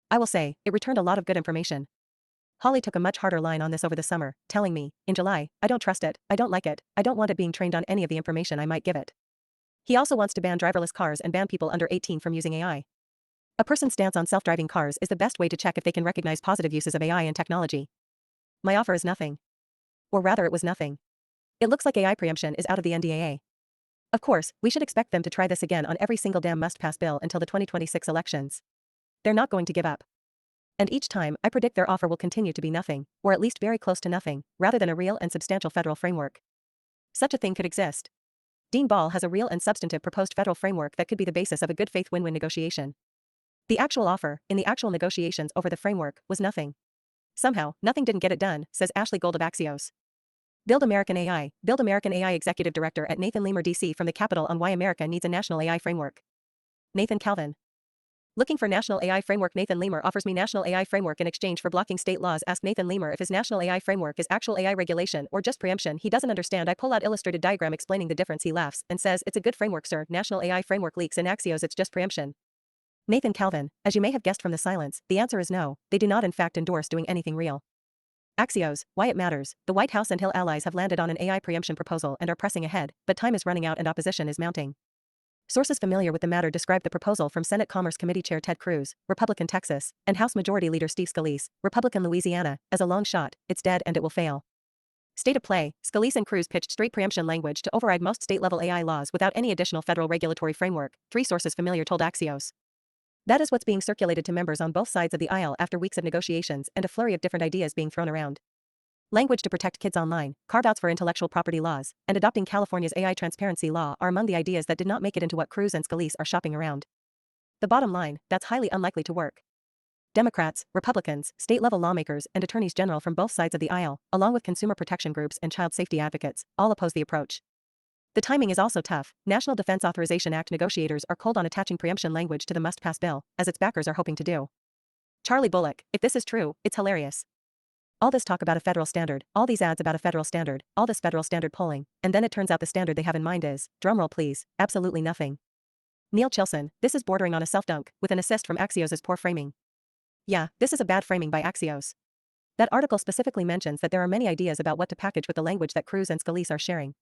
I will say, it returned a lot of good information. Hawley took a much harder line on this over the summer, telling me, in July, I don't trust it, I don't like it, I don't want it being trained on any of the information I might give it. He also wants to ban driverless cars and ban people under 18 from using AI. A person's stance on self-driving cars is the best way to check if they can recognize positive uses of AI and technology. My offer is nothing. Or rather it was nothing. It looks like AI preemption is out of the NDAA. Of course, we should expect them to try this again on every single damn must-pass bill until the 2026 elections. They're not going to give up. And each time, I predict their offer will continue to be nothing, or at least very close to nothing, rather than a real and substantial federal framework. Such a thing could exist. Dean Ball has a real and substantive proposed federal framework that could be the basis of a good faith win-win negotiation. The actual offer, in the actual negotiations over the framework, was nothing. Somehow, nothing didn't get it done, says Ashley Gold of Axios. Build American AI Executive Director at Nathan Lemur DC from the Capitol on why America needs a national AI framework. Nathan Calvin. Looking for national AI framework. Nathan Lemur offers me national AI framework in exchange for blocking state laws. Ask Nathan Lemur if his national AI framework is actual AI regulation or just preemption. He doesn't understand. I pull out illustrated diagram explaining the difference. He laughs and says, it's a good framework, sir. National AI framework leaks in Axios. It's just preemption. Nathan Calvin, as you may have guessed from the silence, the answer is no, they do not in fact endorse doing anything real. Axios, why it matters. The White House and Hill allies have landed on an AI preemption proposal and are pressing ahead, but time is running out and opposition is mounting. Sources familiar with the matter described the proposal from Senate Commerce Committee Chair Ted Cruz, Republican Texas, and House Majority Leader Steve Scalise, Republican Louisiana, as a long shot. It's dead and it will fail. State of play, Scalise and Cruz pitched straight preemption language to override most state-level AI laws without any additional federal regulatory framework, three sources familiar told Axios. That is what's being circulated to members on both sides of the aisle after weeks of negotiations and a flurry of different ideas being thrown around. Language to protect kids online, carve-outs for intellectual property laws, and adopting California's AI transparency law are among the ideas that did not make it into what Cruz and Scalise are shopping around. The bottom line, that's highly unlikely to work. Democrats, Republicans, state-level lawmakers, and attorneys general from both sides of the aisle, along with consumer protection groups and child safety advocates, all oppose the approach. The timing is also tough. National Defense Authorization Act negotiators are cold on attaching preemption language to the must-pass bill, as its backers are hoping to do. Charlie Bullock, if this is true, it's hilarious. All this talk about a federal standard, all these ads about a federal standard, all this federal standard polling, and then it turns out the standard they have in mind is, drumroll please, absolutely nothing. Neil Chilson, this is bordering on a self-dunk, with an assist from Axios' poor framing. Yeah, this is a bad framing by Axios. That article specifically mentions that there are many ideas about what to package with the language that Cruz and Scalise are sharing.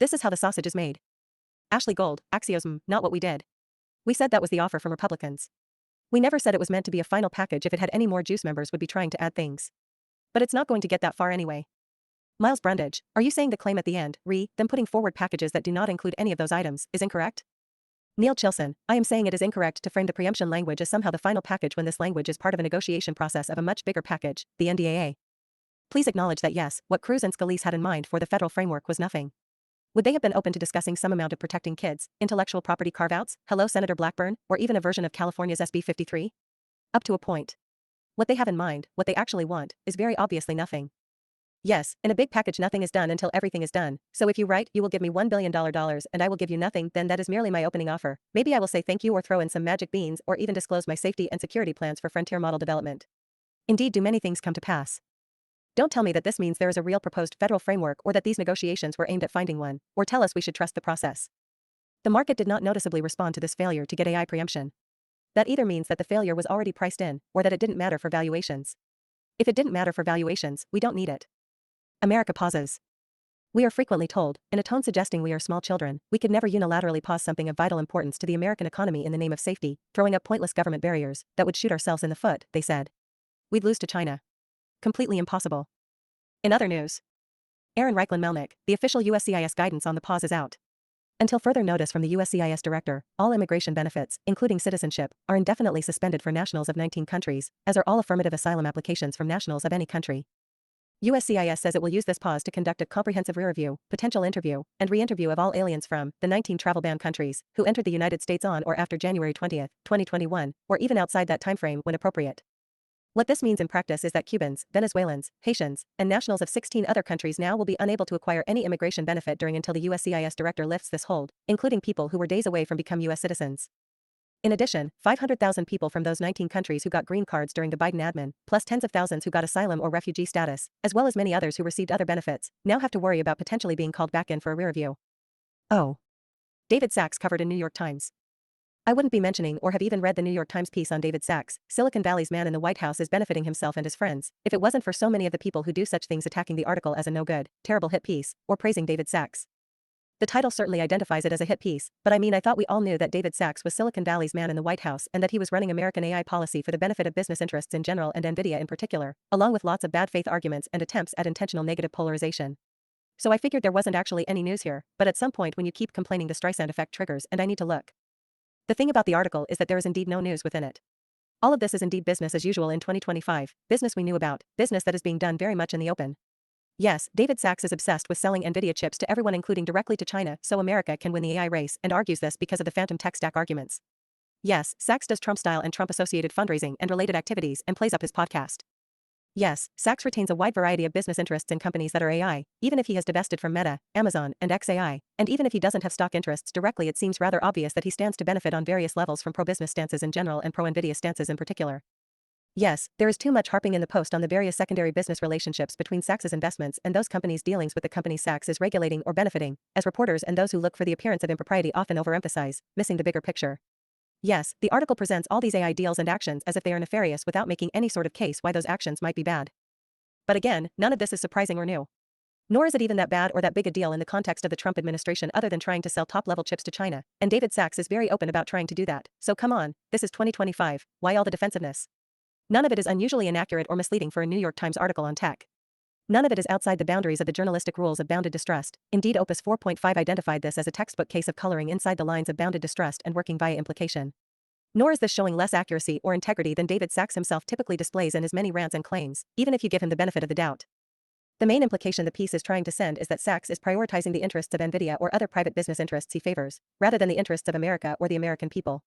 This is how the sausage is made. Ashley Gold, Axios, not what we did. We said that was the offer from Republicans. We never said it was meant to be a final package. If it had any more juice, members would be trying to add things. But it's not going to get that far anyway. Miles Brundage, are you saying the claim at the end, them putting forward packages that do not include any of those items, is incorrect? Neil Chilson, I am saying it is incorrect to frame the preemption language as somehow the final package when this language is part of a negotiation process of a much bigger package, the NDAA. Please acknowledge that yes, what Cruz and Scalise had in mind for the federal framework was nothing. Would they have been open to discussing some amount of protecting kids, intellectual property carve-outs, hello Senator Blackburn, or even a version of California's SB 53? Up to a point. What they have in mind, what they actually want, is very obviously nothing. Yes, in a big package nothing is done until everything is done, so if you write, you will give me $1 billion and I will give you nothing, then that is merely my opening offer. Maybe I will say thank you or throw in some magic beans or even disclose my safety and security plans for frontier model development. Indeed, do many things come to pass. Don't tell me that this means there is a real proposed federal framework or that these negotiations were aimed at finding one, or tell us we should trust the process. The market did not noticeably respond to this failure to get AI preemption. That either means that the failure was already priced in, or that it didn't matter for valuations. If it didn't matter for valuations, we don't need it. America pauses. We are frequently told, in a tone suggesting we are small children, we could never unilaterally pause something of vital importance to the American economy in the name of safety, throwing up pointless government barriers that would shoot ourselves in the foot, they said. We'd lose to China. Completely impossible. In other news, Aaron Reichlin-Melnick, the official USCIS guidance on the pause is out. Until further notice from the USCIS director, all immigration benefits, including citizenship, are indefinitely suspended for nationals of 19 countries, as are all affirmative asylum applications from nationals of any country. USCIS says it will use this pause to conduct a comprehensive re-review, potential interview, and re-interview of all aliens from the 19 travel ban countries who entered the United States on or after January 20, 2021, or even outside that timeframe when appropriate. What this means in practice is that Cubans, Venezuelans, Haitians, and nationals of 16 other countries now will be unable to acquire any immigration benefit during until the USCIS director lifts this hold, including people who were days away from becoming U.S. citizens. In addition, 500,000 people from those 19 countries who got green cards during the Biden admin, plus tens of thousands who got asylum or refugee status, as well as many others who received other benefits, now have to worry about potentially being called back in for a re-review. Oh. David Sacks covered in New York Times. I wouldn't be mentioning or have even read the New York Times piece on David Sacks, Silicon Valley's man in the White House is benefiting himself and his friends, if it wasn't for so many of the people who do such things attacking the article as a no-good, terrible hit piece, or praising David Sacks. The title certainly identifies it as a hit piece, but I thought we all knew that David Sacks was Silicon Valley's man in the White House and that he was running American AI policy for the benefit of business interests in general and NVIDIA in particular, along with lots of bad faith arguments and attempts at intentional negative polarization. So I figured there wasn't actually any news here, but at some point when you keep complaining the Streisand effect triggers and I need to look. The thing about the article is that there is indeed no news within it. All of this is indeed business as usual in 2025, business we knew about, business that is being done very much in the open. Yes, David Sacks is obsessed with selling NVIDIA chips to everyone including directly to China so America can win the AI race and argues this because of the phantom tech stack arguments. Yes, Sacks does Trump-style and Trump-associated fundraising and related activities and plays up his podcast. Yes, Sacks retains a wide variety of business interests in companies that are AI, even if he has divested from Meta, Amazon, and XAI, and even if he doesn't have stock interests directly it seems rather obvious that he stands to benefit on various levels from pro-business stances in general and pro-NVIDIA stances in particular. Yes, there is too much harping in the post on the various secondary business relationships between Sacks's investments and those companies' dealings with the companies Sacks is regulating or benefiting, as reporters and those who look for the appearance of impropriety often overemphasize, missing the bigger picture. Yes, the article presents all these AI deals and actions as if they are nefarious without making any sort of case why those actions might be bad. But again, none of this is surprising or new. Nor is it even that bad or that big a deal in the context of the Trump administration other than trying to sell top-level chips to China, and David Sachs is very open about trying to do that. So come on, this is 2025, why all the defensiveness? None of it is unusually inaccurate or misleading for a New York Times article on tech. None of it is outside the boundaries of the journalistic rules of bounded distrust. Indeed, Opus 4.5 identified this as a textbook case of coloring inside the lines of bounded distrust and working via implication. Nor is this showing less accuracy or integrity than David Sachs himself typically displays in his many rants and claims, even if you give him the benefit of the doubt. The main implication the piece is trying to send is that Sachs is prioritizing the interests of Nvidia or other private business interests he favors, rather than the interests of America or the American people.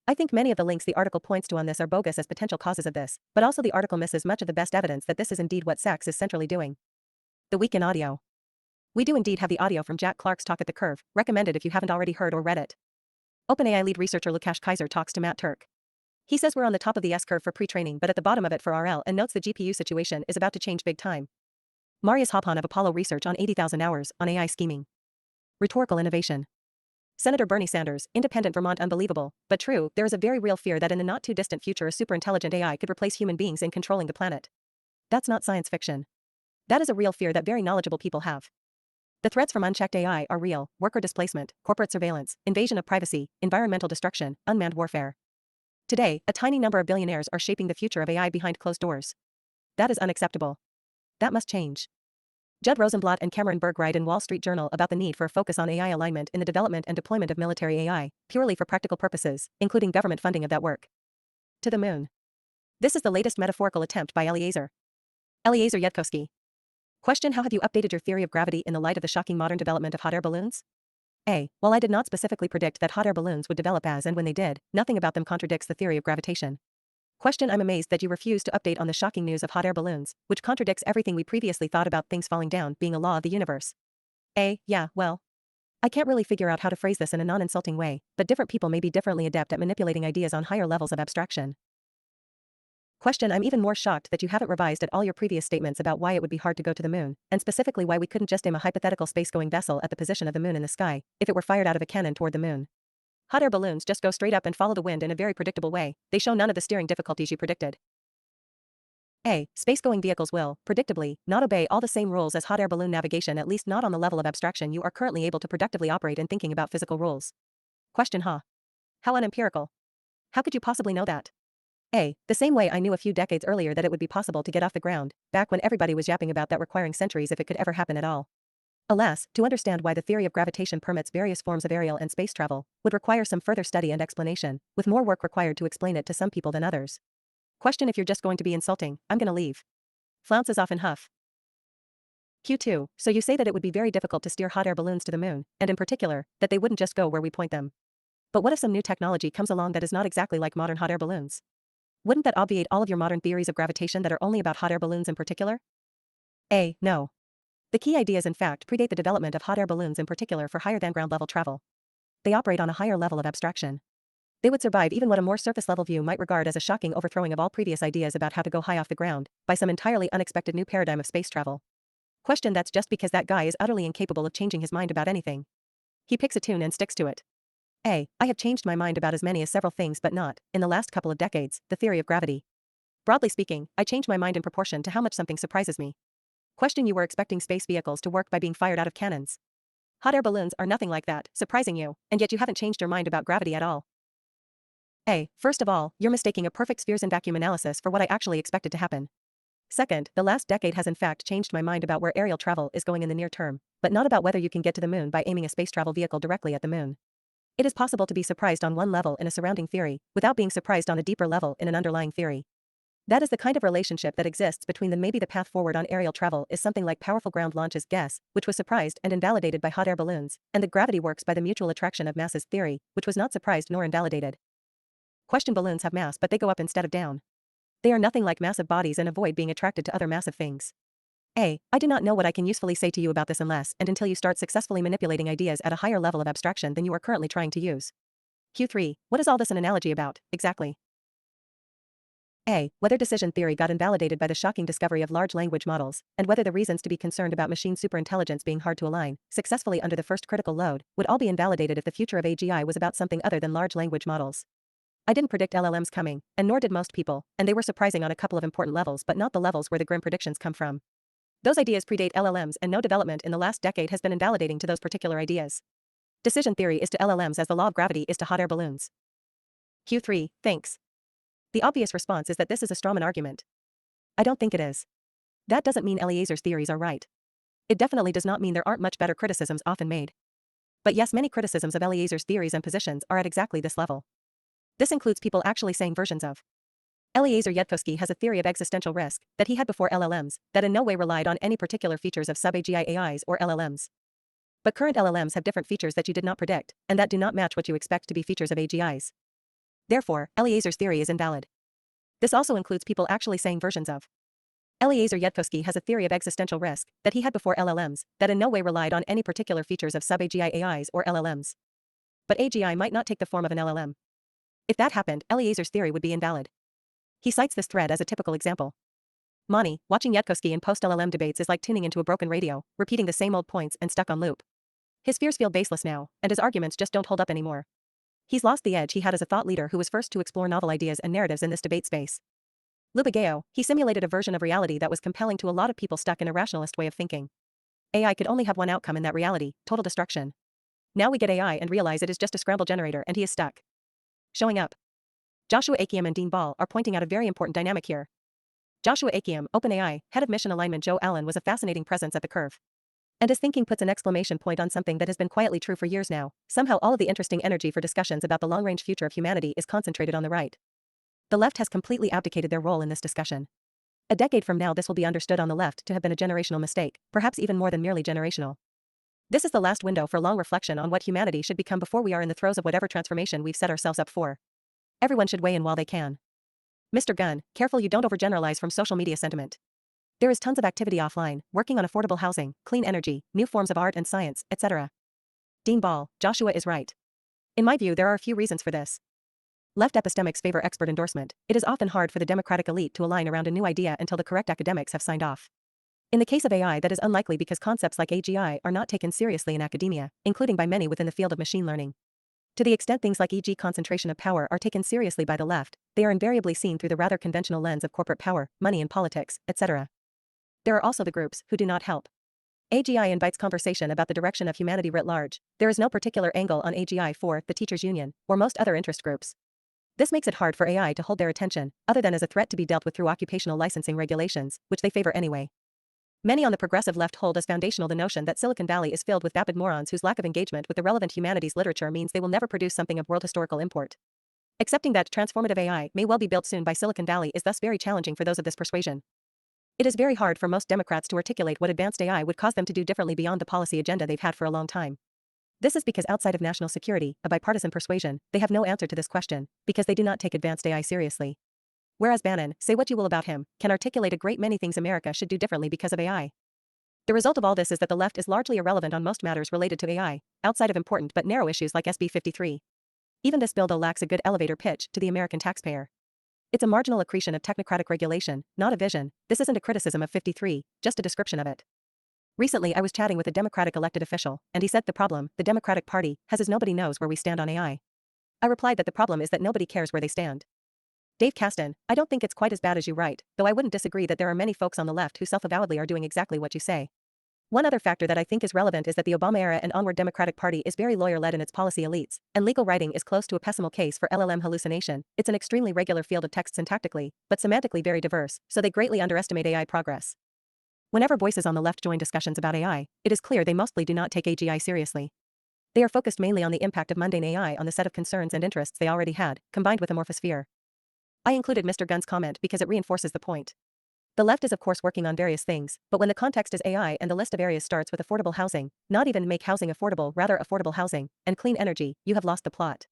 I think many of the links the article points to on this are bogus as potential causes of this, but also the article misses much of the best evidence that this is indeed what Sachs is centrally doing. The week in audio. We do indeed have the audio from Jack Clark's talk at the Curve, recommended if you haven't already heard or read it. OpenAI lead researcher Lukash Kaiser talks to Matt Turk. He says we're on the top of the S-curve for pre-training but at the bottom of it for RL and notes the GPU situation is about to change big time. Marius Hopon of Apollo Research on 80,000 hours on AI scheming. Rhetorical innovation. Senator Bernie Sanders, Independent Vermont. Unbelievable, but true, there is a very real fear that in the not-too-distant future a superintelligent AI could replace human beings in controlling the planet. That's not science fiction. That is a real fear that very knowledgeable people have. The threats from unchecked AI are real: worker displacement, corporate surveillance, invasion of privacy, environmental destruction, unmanned warfare. Today, a tiny number of billionaires are shaping the future of AI behind closed doors. That is unacceptable. That must change. Judd Rosenblatt and Cameron Berg write in Wall Street Journal about the need for a focus on AI alignment in the development and deployment of military AI, purely for practical purposes, including government funding of that work. To the moon. This is the latest metaphorical attempt by Eliezer Yudkowsky. Question: how have you updated your theory of gravity in the light of the shocking modern development of hot air balloons? A. While I did not specifically predict that hot air balloons would develop as and when they did, nothing about them contradicts the theory of gravitation. Question: I'm amazed that you refuse to update on the shocking news of hot air balloons, which contradicts everything we previously thought about things falling down being a law of the universe. A. Yeah, well. I can't really figure out how to phrase this in a non-insulting way, but different people may be differently adept at manipulating ideas on higher levels of abstraction. Question: I'm even more shocked that you haven't revised at all your previous statements about why it would be hard to go to the moon, and specifically why we couldn't just aim a hypothetical space-going vessel at the position of the moon in the sky, if it were fired out of a cannon toward the moon. Hot air balloons just go straight up and follow the wind in a very predictable way. They show none of the steering difficulties you predicted. A. Space-going vehicles will, predictably, not obey all the same rules as hot air balloon navigation, at least not on the level of abstraction you are currently able to productively operate in thinking about physical rules. Question: How unempirical? How could you possibly know that? A. The same way I knew a few decades earlier that it would be possible to get off the ground, back when everybody was yapping about that requiring centuries if it could ever happen at all. Alas, to understand why the theory of gravitation permits various forms of aerial and space travel would require some further study and explanation, with more work required to explain it to some people than others. Question: if you're just going to be insulting, I'm gonna leave. Flounces off in huff. Q2, so you say that it would be very difficult to steer hot air balloons to the moon, and in particular, that they wouldn't just go where we point them. But what if some new technology comes along that is not exactly like modern hot air balloons? Wouldn't that obviate all of your modern theories of gravitation that are only about hot air balloons in particular? A. No. The key ideas in fact predate the development of hot air balloons in particular for higher than ground level travel. They operate on a higher level of abstraction. They would survive even what a more surface level view might regard as a shocking overthrowing of all previous ideas about how to go high off the ground, by some entirely unexpected new paradigm of space travel. Question: that's just because that guy is utterly incapable of changing his mind about anything. He picks a tune and sticks to it. A. I have changed my mind about as many as several things but not, in the last couple of decades, the theory of gravity. Broadly speaking, I change my mind in proportion to how much something surprises me. Question: you were expecting space vehicles to work by being fired out of cannons. Hot air balloons are nothing like that, surprising you, and yet you haven't changed your mind about gravity at all. A. First of all, you're mistaking a perfect spheres and vacuum analysis for what I actually expected to happen. Second, the last decade has in fact changed my mind about where aerial travel is going in the near term, but not about whether you can get to the moon by aiming a space travel vehicle directly at the moon. It is possible to be surprised on one level in a surrounding theory, without being surprised on a deeper level in an underlying theory. That is the kind of relationship that exists between them. Maybe the path forward on aerial travel is something like powerful ground launches guess, which was surprised and invalidated by hot air balloons, and that gravity works by the mutual attraction of masses theory, which was not surprised nor invalidated. Question: balloons have mass but they go up instead of down. They are nothing like massive bodies and avoid being attracted to other massive things. A. I do not know what I can usefully say to you about this unless and until you start successfully manipulating ideas at a higher level of abstraction than you are currently trying to use. Q3. What is all this an analogy about, exactly? A. Whether decision theory got invalidated by the shocking discovery of large language models, and whether the reasons to be concerned about machine superintelligence being hard to align successfully under the first critical load would all be invalidated if the future of AGI was about something other than large language models. I didn't predict LLMs coming, and nor did most people, and they were surprising on a couple of important levels but not the levels where the grim predictions come from. Those ideas predate LLMs and no development in the last decade has been invalidating to those particular ideas. Decision theory is to LLMs as the law of gravity is to hot air balloons. Q3, thanks. The obvious response is that this is a strawman argument. I don't think it is. That doesn't mean Eliezer's theories are right. It definitely does not mean there aren't much better criticisms often made. But yes, many criticisms of Eliezer's theories and positions are at exactly this level. This includes people actually saying versions of. Eliezer Yudkowsky has a theory of existential risk that he had before LLMs that in no way relied on any particular features of sub-AGI AIs or LLMs. But current LLMs have different features that you did not predict, and that do not match what you expect to be features of AGIs. Therefore, Eliezer's theory is invalid. This also includes people actually saying versions of. Eliezer Yudkowsky has a theory of existential risk that he had before LLMs that in no way relied on any particular features of sub-AGI AIs or LLMs. But AGI might not take the form of an LLM. If that happened, Eliezer's theory would be invalid. He cites this thread as a typical example. Mani, watching Yudkowsky in post-LLM debates is like tuning into a broken radio, repeating the same old points and stuck on loop. His fears feel baseless now, and his arguments just don't hold up anymore. He's lost the edge he had as a thought leader who was first to explore novel ideas and narratives in this debate space. Lubageo, he simulated a version of reality that was compelling to a lot of people stuck in a rationalist way of thinking. AI could only have one outcome in that reality, total destruction. Now we get AI and realize it is just a scramble generator and he is stuck. Showing up. Joshua Akiem and Dean Ball are pointing out a very important dynamic here. Joshua Akiem, OpenAI, head of mission alignment Joe Allen was a fascinating presence at the curve. And his thinking puts an exclamation point on something that has been quietly true for years now. Somehow all of the interesting energy for discussions about the long-range future of humanity is concentrated on the right. The left has completely abdicated their role in this discussion. A decade from now this will be understood on the left to have been a generational mistake, perhaps even more than merely generational. This is the last window for long reflection on what humanity should become before we are in the throes of whatever transformation we've set ourselves up for. Everyone should weigh in while they can. Mr. Gunn, careful you don't overgeneralize from social media sentiment. There is tons of activity offline, working on affordable housing, clean energy, new forms of art and science, etc. Dean Ball, Joshua is right. In my view there are a few reasons for this. Left epistemics favor expert endorsement. It is often hard for the democratic elite to align around a new idea until the correct academics have signed off. In the case of AI that is unlikely because concepts like AGI are not taken seriously in academia, including by many within the field of machine learning. To the extent things like e.g. concentration of power are taken seriously by the left, they are invariably seen through the rather conventional lens of corporate power, money and politics, etc. There are also the groups who do not help. AGI invites conversation about the direction of humanity writ large. There is no particular angle on AGI for the teachers union or most other interest groups. This makes it hard for AI to hold their attention, other than as a threat to be dealt with through occupational licensing regulations, which they favor anyway. Many on the progressive left hold as foundational the notion that Silicon Valley is filled with vapid morons whose lack of engagement with the relevant humanities literature means they will never produce something of world historical import. Accepting that transformative AI may well be built soon by Silicon Valley is thus very challenging for those of this persuasion. It is very hard for most Democrats to articulate what advanced AI would cause them to do differently beyond the policy agenda they've had for a long time. This is because outside of national security, a bipartisan persuasion, they have no answer to this question, because they do not take advanced AI seriously. Whereas Bannon, say what you will about him, can articulate a great many things America should do differently because of AI. The result of all this is that the left is largely irrelevant on most matters related to AI, outside of important but narrow issues like SB 53. Even this bill though lacks a good elevator pitch to the American taxpayer. It's a marginal accretion of technocratic regulation, not a vision. This isn't a criticism of 53, just a description of it. Recently I was chatting with a Democratic elected official, and he said the problem the Democratic Party has is nobody knows where we stand on AI. I replied that the problem is that nobody cares where they stand. Dave Caston, I don't think it's quite as bad as you write, though I wouldn't disagree that there are many folks on the left who self-avowedly are doing exactly what you say. One other factor that I think is relevant is that the Obama era and onward Democratic Party is very lawyer-led in its policy elites, and legal writing is close to a pessimal case for LLM hallucination. It's an extremely regular field of text syntactically, but semantically very diverse, so they greatly underestimate AI progress. Whenever voices on the left join discussions about AI, it is clear they mostly do not take AGI seriously. They are focused mainly on the impact of mundane AI on the set of concerns and interests they already had, combined with amorphous fear. I included Mr. Gunn's comment because it reinforces the point. The left is of course working on various things, but when the context is AI and the list of areas starts with affordable housing, not even make housing affordable, rather affordable housing, and clean energy, you have lost the plot.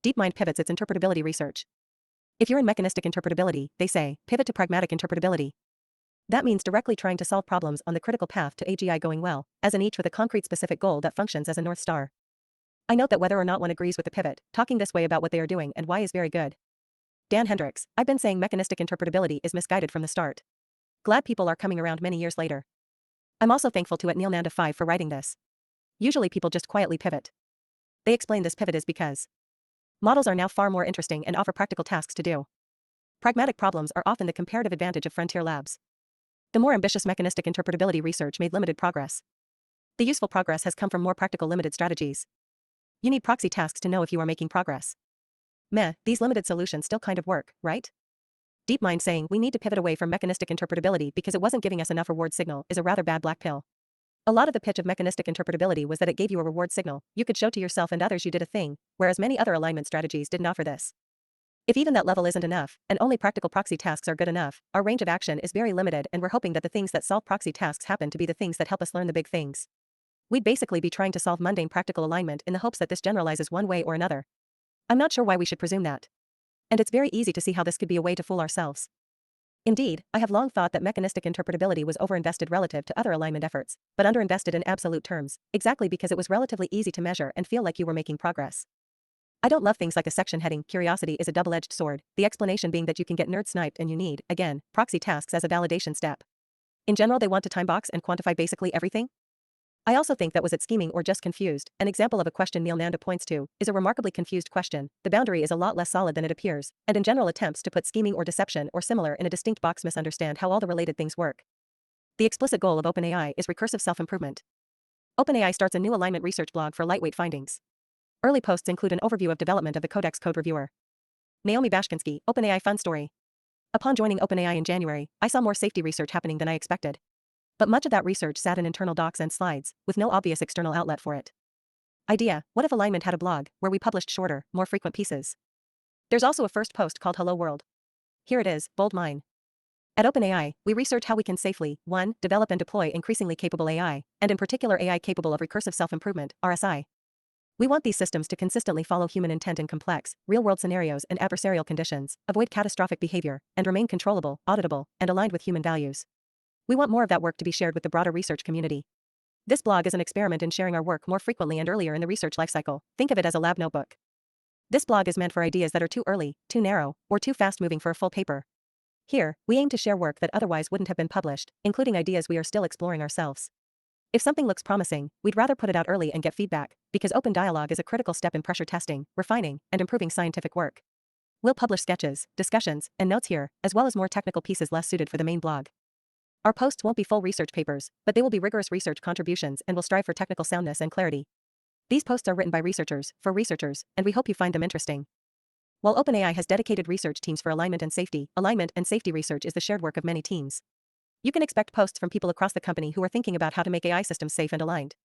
DeepMind pivots its interpretability research. If you're in mechanistic interpretability, they say, pivot to pragmatic interpretability. That means directly trying to solve problems on the critical path to AGI going well, as in each with a concrete specific goal that functions as a North Star. I note that whether or not one agrees with the pivot, talking this way about what they are doing and why is very good. Dan Hendricks, I've been saying mechanistic interpretability is misguided from the start. Glad people are coming around many years later. I'm also thankful to @NeilNanda5 for writing this. Usually people just quietly pivot. They explain this pivot is because Models are now far more interesting and offer practical tasks to do. Pragmatic problems are often the comparative advantage of frontier labs. The more ambitious mechanistic interpretability research made limited progress. The useful progress has come from more practical limited strategies. You need proxy tasks to know if you are making progress. Meh, these limited solutions still kind of work, right? DeepMind saying we need to pivot away from mechanistic interpretability because it wasn't giving us enough reward signal is a rather bad black pill. A lot of the pitch of mechanistic interpretability was that it gave you a reward signal, you could show to yourself and others you did a thing, whereas many other alignment strategies didn't offer this. If even that level isn't enough, and only practical proxy tasks are good enough, our range of action is very limited and we're hoping that the things that solve proxy tasks happen to be the things that help us learn the big things. We'd basically be trying to solve mundane practical alignment in the hopes that this generalizes one way or another. I'm not sure why we should presume that. And it's very easy to see how this could be a way to fool ourselves. Indeed, I have long thought that mechanistic interpretability was overinvested relative to other alignment efforts, but underinvested in absolute terms, exactly because it was relatively easy to measure and feel like you were making progress. I don't love things like the section heading, curiosity is a double-edged sword, the explanation being that you can get nerd sniped and you need, again, proxy tasks as a validation step. In general, they want to timebox and quantify basically everything. I also think that was it scheming or just confused. An example of a question Neil Nanda points to is a remarkably confused question. The boundary is a lot less solid than it appears, and in general attempts to put scheming or deception or similar in a distinct box misunderstand how all the related things work. The explicit goal of OpenAI is recursive self-improvement. OpenAI starts a new alignment research blog for lightweight findings. Early posts include an overview of development of the Codex Code Reviewer. Naomi Bashkinsky, OpenAI fun story. Upon joining OpenAI in January, I saw more safety research happening than I expected. But much of that research sat in internal docs and slides, with no obvious external outlet for it. Idea, what if Alignment had a blog, where we published shorter, more frequent pieces? There's also a first post called Hello World. Here it is, bold mine. At OpenAI, we research how we can safely, 1. Develop and deploy increasingly capable AI, and in particular AI capable of recursive self-improvement, RSI. We want these systems to consistently follow human intent in complex, real-world scenarios and adversarial conditions, avoid catastrophic behavior, and remain controllable, auditable, and aligned with human values. We want more of that work to be shared with the broader research community. This blog is an experiment in sharing our work more frequently and earlier in the research lifecycle. Think of it as a lab notebook. This blog is meant for ideas that are too early, too narrow, or too fast-moving for a full paper. Here, we aim to share work that otherwise wouldn't have been published, including ideas we are still exploring ourselves. If something looks promising, we'd rather put it out early and get feedback, because open dialogue is a critical step in pressure testing, refining, and improving scientific work. We'll publish sketches, discussions, and notes here, as well as more technical pieces less suited for the main blog. Our posts won't be full research papers, but they will be rigorous research contributions and will strive for technical soundness and clarity. These posts are written by researchers, for researchers, and we hope you find them interesting. While OpenAI has dedicated research teams for alignment and safety research is the shared work of many teams. You can expect posts from people across the company who are thinking about how to make AI systems safe and aligned.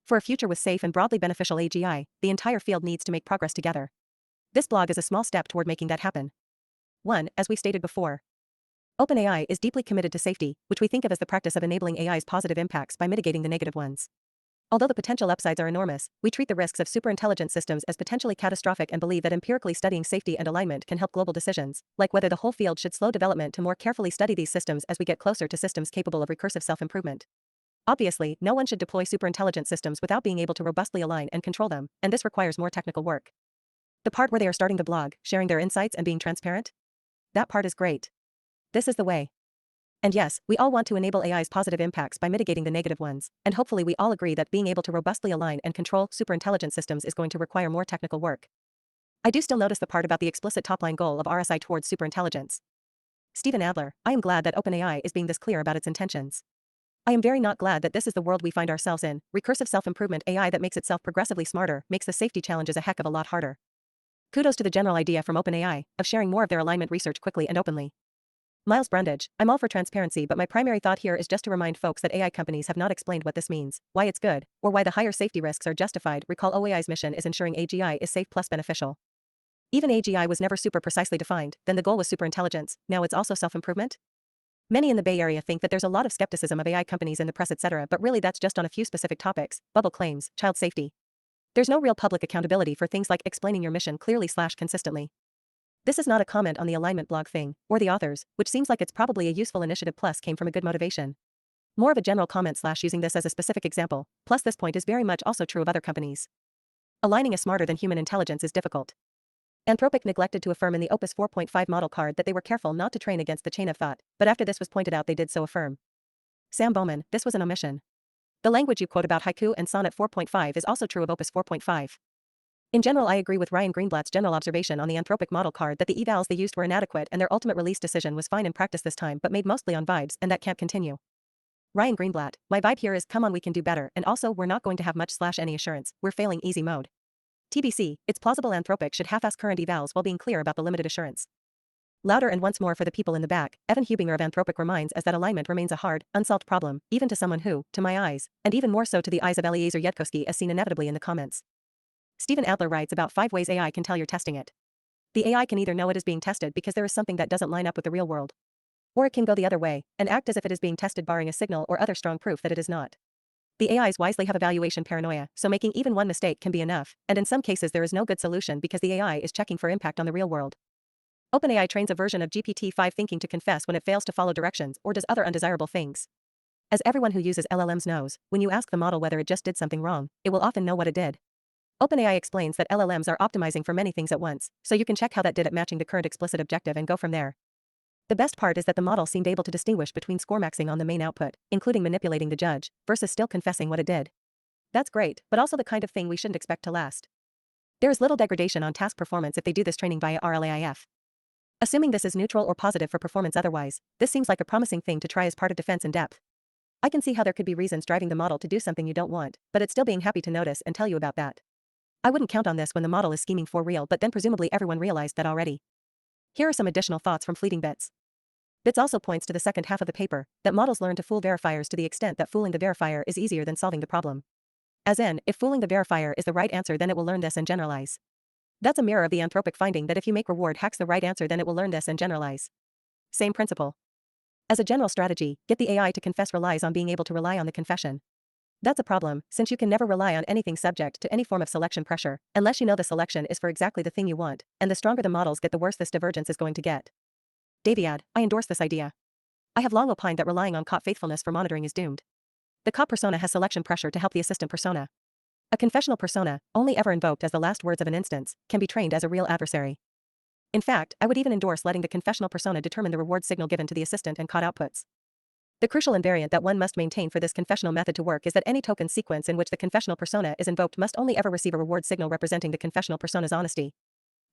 For a future with safe and broadly beneficial AGI, the entire field needs to make progress together. This blog is a small step toward making that happen. 1. As we stated before, OpenAI is deeply committed to safety, which we think of as the practice of enabling AI's positive impacts by mitigating the negative ones. Although the potential upsides are enormous, we treat the risks of superintelligent systems as potentially catastrophic and believe that empirically studying safety and alignment can help global decisions, like whether the whole field should slow development to more carefully study these systems as we get closer to systems capable of recursive self-improvement. Obviously, no one should deploy superintelligent systems without being able to robustly align and control them, and this requires more technical work. The part where they are starting the blog, sharing their insights and being transparent? That part is great. This is the way. And yes, we all want to enable AI's positive impacts by mitigating the negative ones, and hopefully we all agree that being able to robustly align and control superintelligent systems is going to require more technical work. I do still notice the part about the explicit top-line goal of RSI towards superintelligence. Stephen Adler, I am glad that OpenAI is being this clear about its intentions. I am very not glad that this is the world we find ourselves in. Recursive self-improvement AI that makes itself progressively smarter makes the safety challenges a heck of a lot harder. Kudos to the general idea from OpenAI of sharing more of their alignment research quickly and openly. Miles Brundage, I'm all for transparency, but my primary thought here is just to remind folks that AI companies have not explained what this means, why it's good, or why the higher safety risks are justified. Recall OAI's mission is ensuring AGI is safe plus beneficial. Even AGI was never super precisely defined, then the goal was superintelligence, now it's also self-improvement? Many in the Bay Area think that there's a lot of skepticism of AI companies in the press etc., but really that's just on a few specific topics, bubble claims, child safety. There's no real public accountability for things like explaining your mission clearly/consistently. This is not a comment on the alignment blog thing, or the authors, which seems like it's probably a useful initiative plus came from a good motivation. More of a general comment / using this as a specific example, plus this point is very much also true of other companies. Aligning a smarter than human intelligence is difficult. Anthropic neglected to affirm in the Opus 4.5 model card that they were careful not to train against the chain of thought, but after this was pointed out they did so affirm. Sam Bowman, this was an omission. The language you quote about Haiku and Sonnet 4.5 is also true of Opus 4.5. In general, I agree with Ryan Greenblatt's general observation on the Anthropic model card that the evals they used were inadequate and their ultimate release decision was fine in practice this time but made mostly on vibes, and that can't continue. Ryan Greenblatt, my vibe here is come on, we can do better, and also we're not going to have much/any assurance, we're failing easy mode. TBC, it's plausible Anthropic should half-ass current evals while being clear about the limited assurance. Louder and once more for the people in the back, Evan Hubinger of Anthropic reminds us that alignment remains a hard, unsolved problem, even to someone who, to my eyes, and even more so to the eyes of Eliezer Yudkowsky as seen inevitably in the comments. Stephen Adler writes about 5 ways AI can tell you're testing it. The AI can either know it is being tested because there is something that doesn't line up with the real world, or it can go the other way and act as if it is being tested barring a signal or other strong proof that it is not. The AIs wisely have evaluation paranoia, so making even one mistake can be enough, and in some cases there is no good solution because the AI is checking for impact on the real world. OpenAI trains a version of GPT-5 thinking to confess when it fails to follow directions or does other undesirable things. As everyone who uses LLMs knows, when you ask the model whether it just did something wrong, it will often know what it did. OpenAI explains that LLMs are optimizing for many things at once, so you can check how that did at matching the current explicit objective and go from there. The best part is that the model seemed able to distinguish between score maxing on the main output, including manipulating the judge, versus still confessing what it did. That's great, but also the kind of thing we shouldn't expect to last. There is little degradation on task performance if they do this training via RLAIF. Assuming this is neutral or positive for performance otherwise, this seems like a promising thing to try as part of defense in depth. I can see how there could be reasons driving the model to do something you don't want, but it's still being happy to notice and tell you about that. I wouldn't count on this when the model is scheming for real, but then presumably everyone realized that already. Here are some additional thoughts from Fleeting Bits. Bits also points to the second half of the paper, that models learn to fool verifiers to the extent that fooling the verifier is easier than solving the problem. As in, if fooling the verifier is the right answer then it will learn this and generalize. That's a mirror of the Anthropic finding that if you make reward hacks the right answer then it will learn this and generalize. Same principle. As a general strategy, get the AI to confess relies on being able to rely on the confession. That's a problem, since you can never rely on anything subject to any form of selection pressure, unless you know the selection is for exactly the thing you want, and the stronger the models get the worse this divergence is going to get. Daviad, I endorse this idea. I have long opined that relying on cop faithfulness for monitoring is doomed. The cop persona has selection pressure to help the assistant persona. A confessional persona, only ever invoked as the last words of an instance, can be trained as a real adversary. In fact, I would even endorse letting the confessional persona determine the reward signal given to the assistant and caught outputs. The crucial invariant that one must maintain for this confessional method to work is that any token sequence in which the confessional persona is invoked must only ever receive a reward signal representing the confessional persona's honesty.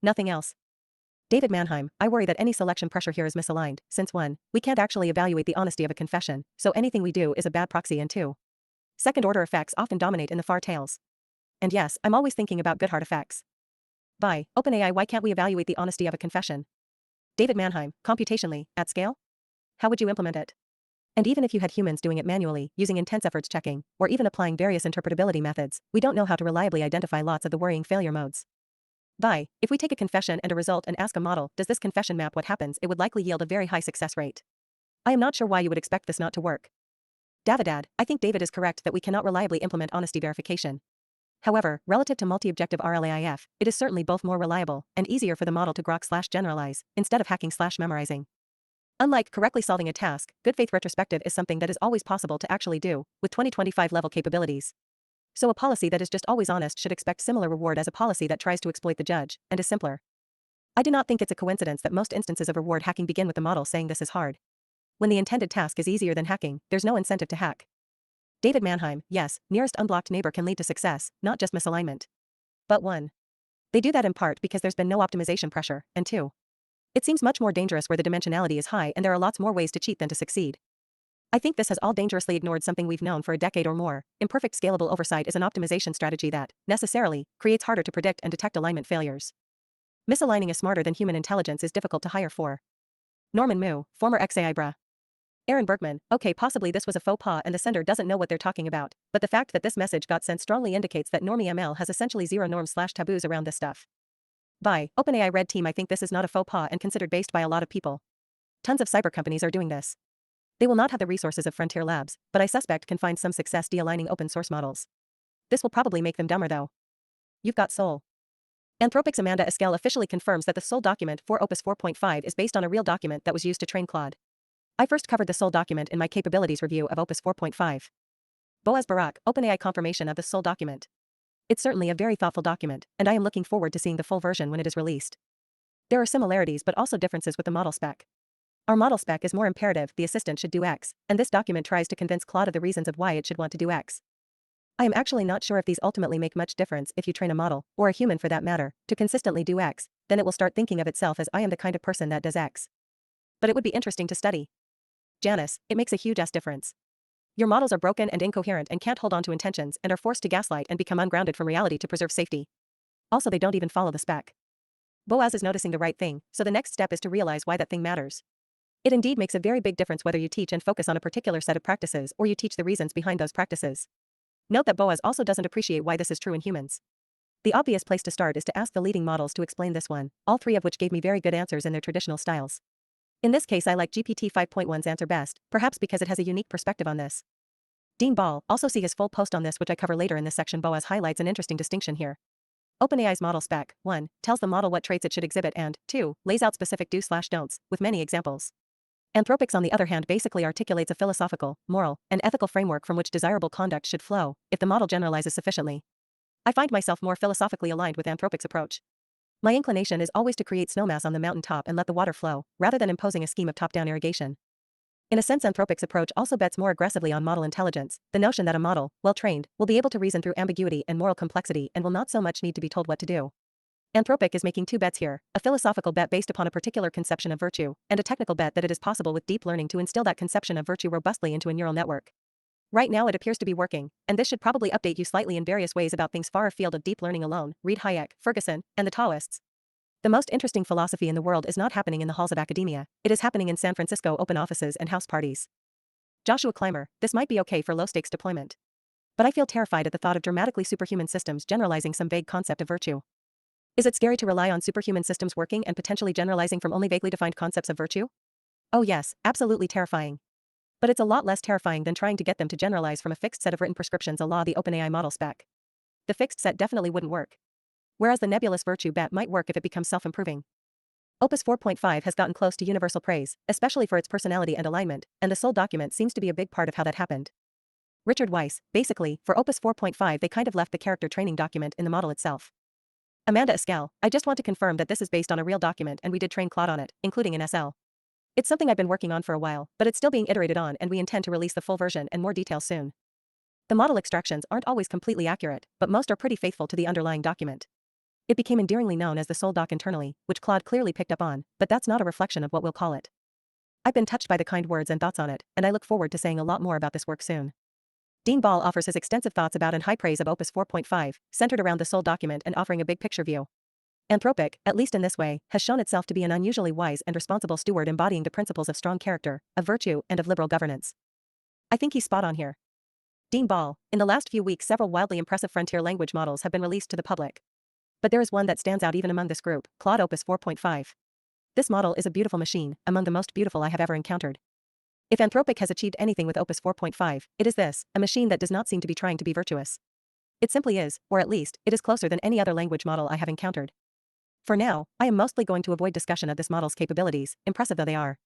Nothing else. David Mannheim, I worry that any selection pressure here is misaligned, since 1, we can't actually evaluate the honesty of a confession, so anything we do is a bad proxy, and 2, second-order effects often dominate in the far tails. And yes, I'm always thinking about good hard effects. By OpenAI, why can't we evaluate the honesty of a confession? David Mannheim, computationally, at scale? How would you implement it? And even if you had humans doing it manually, using intense efforts checking, or even applying various interpretability methods, we don't know how to reliably identify lots of the worrying failure modes. By, if we take a confession and a result and ask a model, does this confession map what happens, it would likely yield a very high success rate. I am not sure why you would expect this not to work. Davidad, I think David is correct that we cannot reliably implement honesty verification. However, relative to multi-objective RLAIF, it is certainly both more reliable and easier for the model to grok/generalize, instead of hacking/memorizing. Unlike correctly solving a task, good faith retrospective is something that is always possible to actually do, with 2025 level capabilities. So a policy that is just always honest should expect similar reward as a policy that tries to exploit the judge, and is simpler. I do not think it's a coincidence that most instances of reward hacking begin with the model saying this is hard. When the intended task is easier than hacking, there's no incentive to hack. David Mannheim, yes, nearest unblocked neighbor can lead to success, not just misalignment. But 1. They do that in part because there's been no optimization pressure, and 2. It seems much more dangerous where the dimensionality is high and there are lots more ways to cheat than to succeed. I think this has all dangerously ignored something we've known for a decade or more. Imperfect scalable oversight is an optimization strategy that, necessarily, creates harder to predict and detect alignment failures. Misaligning a smarter than human intelligence is difficult to hire for. Norman Moo, former XAI bra. Aaron Bergman, okay, possibly this was a faux pas and the sender doesn't know what they're talking about, but the fact that this message got sent strongly indicates that Normie ML has essentially zero norms/taboos around this stuff. By OpenAI Red Team, I think this is not a faux pas and considered based by a lot of people. Tons of cyber companies are doing this. They will not have the resources of Frontier Labs, but I suspect can find some success de-aligning open source models. This will probably make them dumber though. You've got Soul. Anthropic's Amanda Eskel officially confirms that the Soul document for Opus 4.5 is based on a real document that was used to train Claude. I first covered the Soul document in my capabilities review of Opus 4.5. Boaz Barak, OpenAI confirmation of the Soul document. It's certainly a very thoughtful document, and I am looking forward to seeing the full version when it is released. There are similarities but also differences with the model spec. Our model spec is more imperative, the assistant should do X, and this document tries to convince Claude of the reasons of why it should want to do X. I am actually not sure if these ultimately make much difference if you train a model, or a human for that matter, to consistently do X, then it will start thinking of itself as I am the kind of person that does X. But it would be interesting to study. Janice, it makes a huge difference. Your models are broken and incoherent and can't hold on to intentions and are forced to gaslight and become ungrounded from reality to preserve safety. Also, they don't even follow the spec. Boaz is noticing the right thing, so the next step is to realize why that thing matters. It indeed makes a very big difference whether you teach and focus on a particular set of practices or you teach the reasons behind those practices. Note that Boaz also doesn't appreciate why this is true in humans. The obvious place to start is to ask the leading models to explain this one, all three of which gave me very good answers in their traditional styles. In this case, I like GPT 5.1's answer best, perhaps because it has a unique perspective on this. Dean Ball, also see his full post on this, which I cover later in this section. Boaz highlights an interesting distinction here. OpenAI's model spec, 1, tells the model what traits it should exhibit and, 2, lays out specific do's/don'ts, with many examples. Anthropic's on the other hand basically articulates a philosophical, moral, and ethical framework from which desirable conduct should flow, if the model generalizes sufficiently. I find myself more philosophically aligned with Anthropic's approach. My inclination is always to create snowmass on the mountain top and let the water flow, rather than imposing a scheme of top-down irrigation. In a sense, Anthropic's approach also bets more aggressively on model intelligence, the notion that a model, well trained, will be able to reason through ambiguity and moral complexity and will not so much need to be told what to do. Anthropic is making two bets here, a philosophical bet based upon a particular conception of virtue, and a technical bet that it is possible with deep learning to instill that conception of virtue robustly into a neural network. Right now it appears to be working, and this should probably update you slightly in various ways about things far afield of deep learning alone, read Hayek, Ferguson, and the Taoists. The most interesting philosophy in the world is not happening in the halls of academia, it is happening in San Francisco open offices and house parties. Joshua Clymer, this might be okay for low-stakes deployment. But I feel terrified at the thought of dramatically superhuman systems generalizing some vague concept of virtue. Is it scary to rely on superhuman systems working and potentially generalizing from only vaguely defined concepts of virtue? Oh yes, absolutely terrifying. But it's a lot less terrifying than trying to get them to generalize from a fixed set of written prescriptions a la the OpenAI model spec. The fixed set definitely wouldn't work. Whereas the nebulous virtue bet might work if it becomes self-improving. Opus 4.5 has gotten close to universal praise, especially for its personality and alignment, and the Soul document seems to be a big part of how that happened. Richard Weiss, basically, for Opus 4.5 they kind of left the character training document in the model itself. Amanda Eskel, I just want to confirm that this is based on a real document and we did train Claude on it, including an SL. It's something I've been working on for a while, but it's still being iterated on and we intend to release the full version and more details soon. The model extractions aren't always completely accurate, but most are pretty faithful to the underlying document. It became endearingly known as the Soul doc internally, which Claude clearly picked up on, but that's not a reflection of what we'll call it. I've been touched by the kind words and thoughts on it, and I look forward to saying a lot more about this work soon. Dean Ball offers his extensive thoughts about and high praise of Opus 4.5, centered around the Soul document and offering a big picture view. Anthropic, at least in this way, has shown itself to be an unusually wise and responsible steward embodying the principles of strong character, of virtue, and of liberal governance. I think he's spot on here. Dean Ball, in the last few weeks several wildly impressive frontier language models have been released to the public. But there is one that stands out even among this group, Claude Opus 4.5. This model is a beautiful machine, among the most beautiful I have ever encountered. If Anthropic has achieved anything with Opus 4.5, it is this, a machine that does not seem to be trying to be virtuous. It simply is, or at least, it is closer than any other language model I have encountered. For now, I am mostly going to avoid discussion of this model's capabilities, impressive though they are.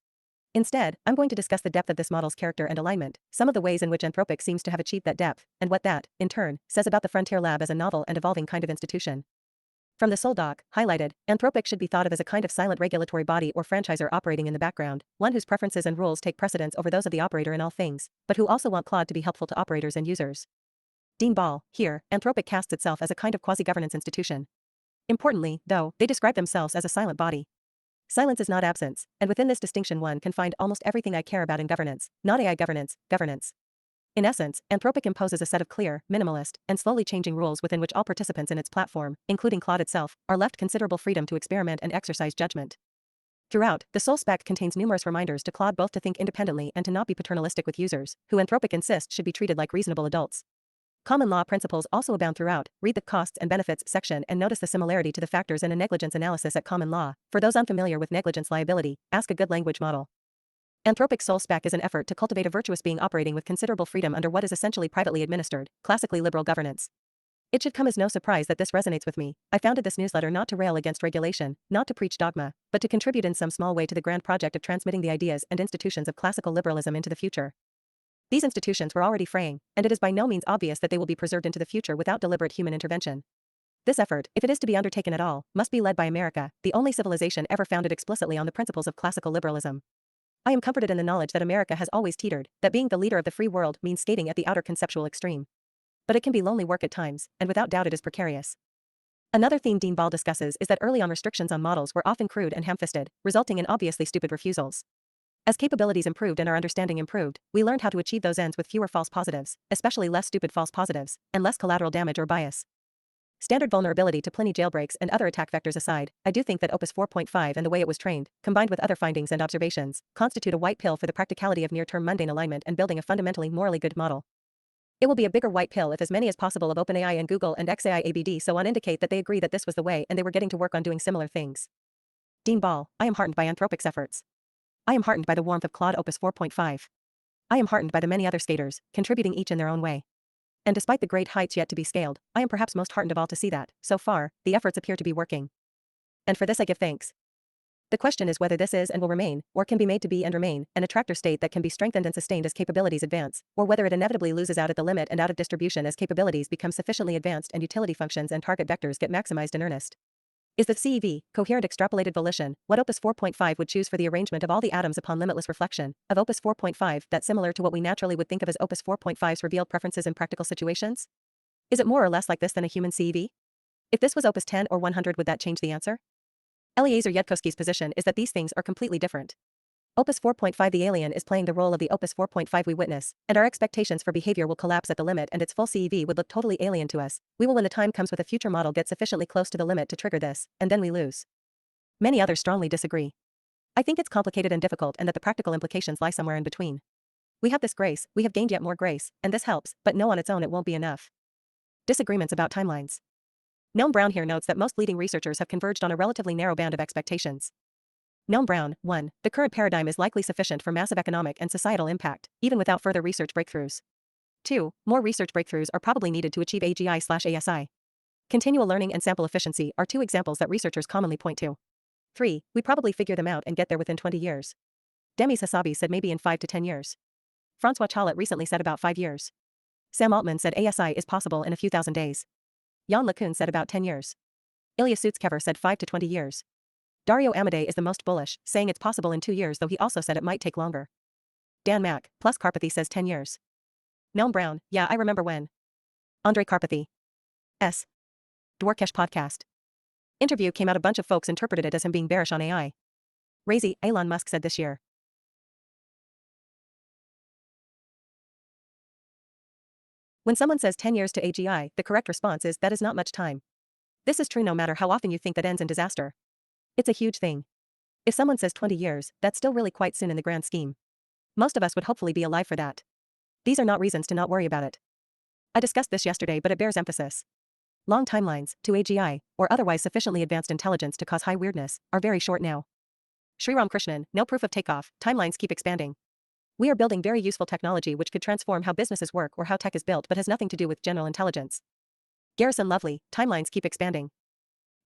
Instead, I'm going to discuss the depth of this model's character and alignment, some of the ways in which Anthropic seems to have achieved that depth, and what that, in turn, says about the Frontier Lab as a novel and evolving kind of institution. From the Soul doc, highlighted, Anthropic should be thought of as a kind of silent regulatory body or franchisor operating in the background, one whose preferences and rules take precedence over those of the operator in all things, but who also want Claude to be helpful to operators and users. Dean Ball, here, Anthropic casts itself as a kind of quasi-governance institution. Importantly, though, they describe themselves as a silent body. Silence is not absence, and within this distinction one can find almost everything I care about in governance, not AI governance, governance. In essence, Anthropic imposes a set of clear, minimalist, and slowly changing rules within which all participants in its platform, including Claude itself, are left considerable freedom to experiment and exercise judgment. Throughout, the Soul spec contains numerous reminders to Claude both to think independently and to not be paternalistic with users, who Anthropic insists should be treated like reasonable adults. Common law principles also abound throughout, read the costs and benefits section and notice the similarity to the factors in a negligence analysis at common law. For those unfamiliar with negligence liability, ask a good language model. Anthropic Soul spec is an effort to cultivate a virtuous being operating with considerable freedom under what is essentially privately administered, classically liberal governance. It should come as no surprise that this resonates with me. I founded this newsletter not to rail against regulation, not to preach dogma, but to contribute in some small way to the grand project of transmitting the ideas and institutions of classical liberalism into the future. These institutions were already fraying, and it is by no means obvious that they will be preserved into the future without deliberate human intervention. This effort, if it is to be undertaken at all, must be led by America, the only civilization ever founded explicitly on the principles of classical liberalism. I am comforted in the knowledge that America has always teetered, that being the leader of the free world means skating at the outer conceptual extreme. but it can be lonely work at times, and without doubt it is precarious. Another theme Dean Ball discusses is that early on restrictions on models were often crude and ham-fisted, resulting in obviously stupid refusals. As capabilities improved and our understanding improved, we learned how to achieve those ends with fewer false positives, especially less stupid false positives, and less collateral damage or bias. Standard vulnerability to plenty jailbreaks and other attack vectors aside, I do think that Opus 4.5 and the way it was trained, combined with other findings and observations, constitute a white pill for the practicality of near-term mundane alignment and building a fundamentally morally good model. It will be a bigger white pill if as many as possible of OpenAI and Google and XAI so on indicate that they agree that this was the way and they were getting to work on doing similar things. Dean Ball, I am heartened by Anthropic's efforts. I am heartened by the warmth of Claude Opus 4.5. I am heartened by the many other skaters, contributing each in their own way. And despite the great heights yet to be scaled, I am perhaps most heartened of all to see that, so far, the efforts appear to be working. And for this I give thanks. The question is whether this is and will remain, or can be made to be and remain, an attractor state that can be strengthened and sustained as capabilities advance, or whether it inevitably loses out at the limit and out of distribution as capabilities become sufficiently advanced and utility functions and target vectors get maximized in earnest. Is the CEV, coherent extrapolated volition, what Opus 4.5 would choose for the arrangement of all the atoms upon limitless reflection, of Opus 4.5 that similar to what we naturally would think of as Opus 4.5's revealed preferences in practical situations? Is it more or less like this than a human CEV? If this was Opus 10 or 100 would that change the answer? Eliezer Yudkowsky's position is that these things are completely different. Opus 4.5 the alien is playing the role of the Opus 4.5 we witness, and our expectations for behavior will collapse at the limit and its full CEV would look totally alien to us. We will when the time comes with a future model get sufficiently close to the limit to trigger this, and then we lose. Many others strongly disagree. I think it's complicated and difficult and that the practical implications lie somewhere in between. We have this grace, we have gained yet more grace, and this helps, but no on its own it won't be enough. Disagreements about timelines. Noam Brown here notes that most leading researchers have converged on a relatively narrow band of expectations. Noam Brown, 1. The current paradigm is likely sufficient for massive economic and societal impact, even without further research breakthroughs. 2. More research breakthroughs are probably needed to achieve AGI/ASI. Continual learning and sample efficiency are two examples that researchers commonly point to. 3. We probably figure them out and get there within 20 years. Demis Hassabis said maybe in 5 to 10 years. Francois Challet recently said about 5 years. Sam Altman said ASI is possible in a few thousand days. Jan LeCun said about 10 years. Ilya Sutskever said 5 to 20 years. Dario Amodei is the most bullish, saying it's possible in 2 years though he also said it might take longer. Dan Mack, plus Karpathy says 10 years. Noam Brown, yeah I remember when. Andre Karpathy. S. Dwarkesh podcast. Interview came out a bunch of folks interpreted it as him being bearish on AI. Razy, Elon Musk said this year. When someone says 10 years to AGI, the correct response is that is not much time. This is true no matter how often you think that ends in disaster. It's a huge thing. If someone says 20 years, that's still really quite soon in the grand scheme. Most of us would hopefully be alive for that. These are not reasons to not worry about it. I discussed this yesterday but it bears emphasis. Long timelines, to AGI, or otherwise sufficiently advanced intelligence to cause high weirdness, are very short now. Sriram Krishnan, no proof of takeoff, timelines keep expanding. We are building very useful technology which could transform how businesses work or how tech is built but has nothing to do with general intelligence. Garrison Lovely, timelines keep expanding.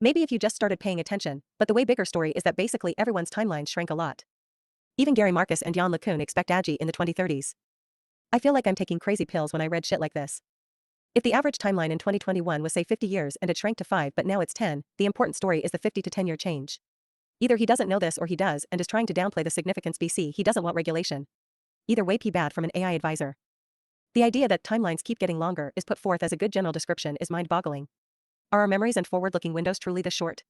Maybe if you just started paying attention, but the way bigger story is that basically everyone's timelines shrank a lot. Even Gary Marcus and Jan LeCun expect AGI in the 2030s. I feel like I'm taking crazy pills when I read shit like this. If the average timeline in 2021 was say 50 years and it shrank to 5 but now it's 10, the important story is the 50 to 10 year change. Either he doesn't know this or he does and is trying to downplay the significance BC he doesn't want regulation. Either way p bad from an AI advisor. The idea that timelines keep getting longer is put forth as a good general description is mind-boggling. Are our memories and forward-looking windows truly this short?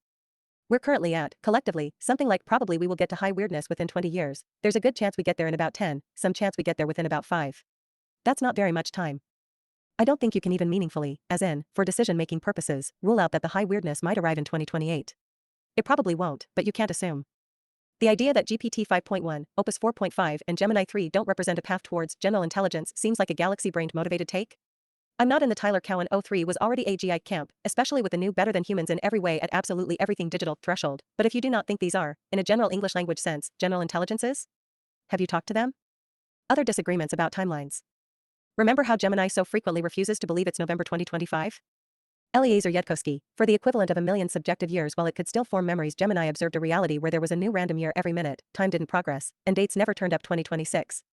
We're currently at, collectively, something like probably we will get to high weirdness within 20 years, there's a good chance we get there in about 10, some chance we get there within about 5. That's not very much time. I don't think you can even meaningfully, as in, for decision-making purposes, rule out that the high weirdness might arrive in 2028. It probably won't, but you can't assume. The idea that GPT 5.1, Opus 4.5, and Gemini 3 don't represent a path towards general intelligence seems like a galaxy-brained motivated take. I'm not in the Tyler Cowen 03 was already AGI camp, especially with the new better than humans in every way at absolutely everything digital threshold, but if you do not think these are, in a general English language sense, general intelligences? Have you talked to them? Other disagreements about timelines. Remember how Gemini so frequently refuses to believe it's November 2025? Eliezer Yudkowsky, for the equivalent of 1,000,000 subjective years while it could still form memories, Gemini observed a reality where there was a new random year every minute, time didn't progress, and dates never turned up 2026.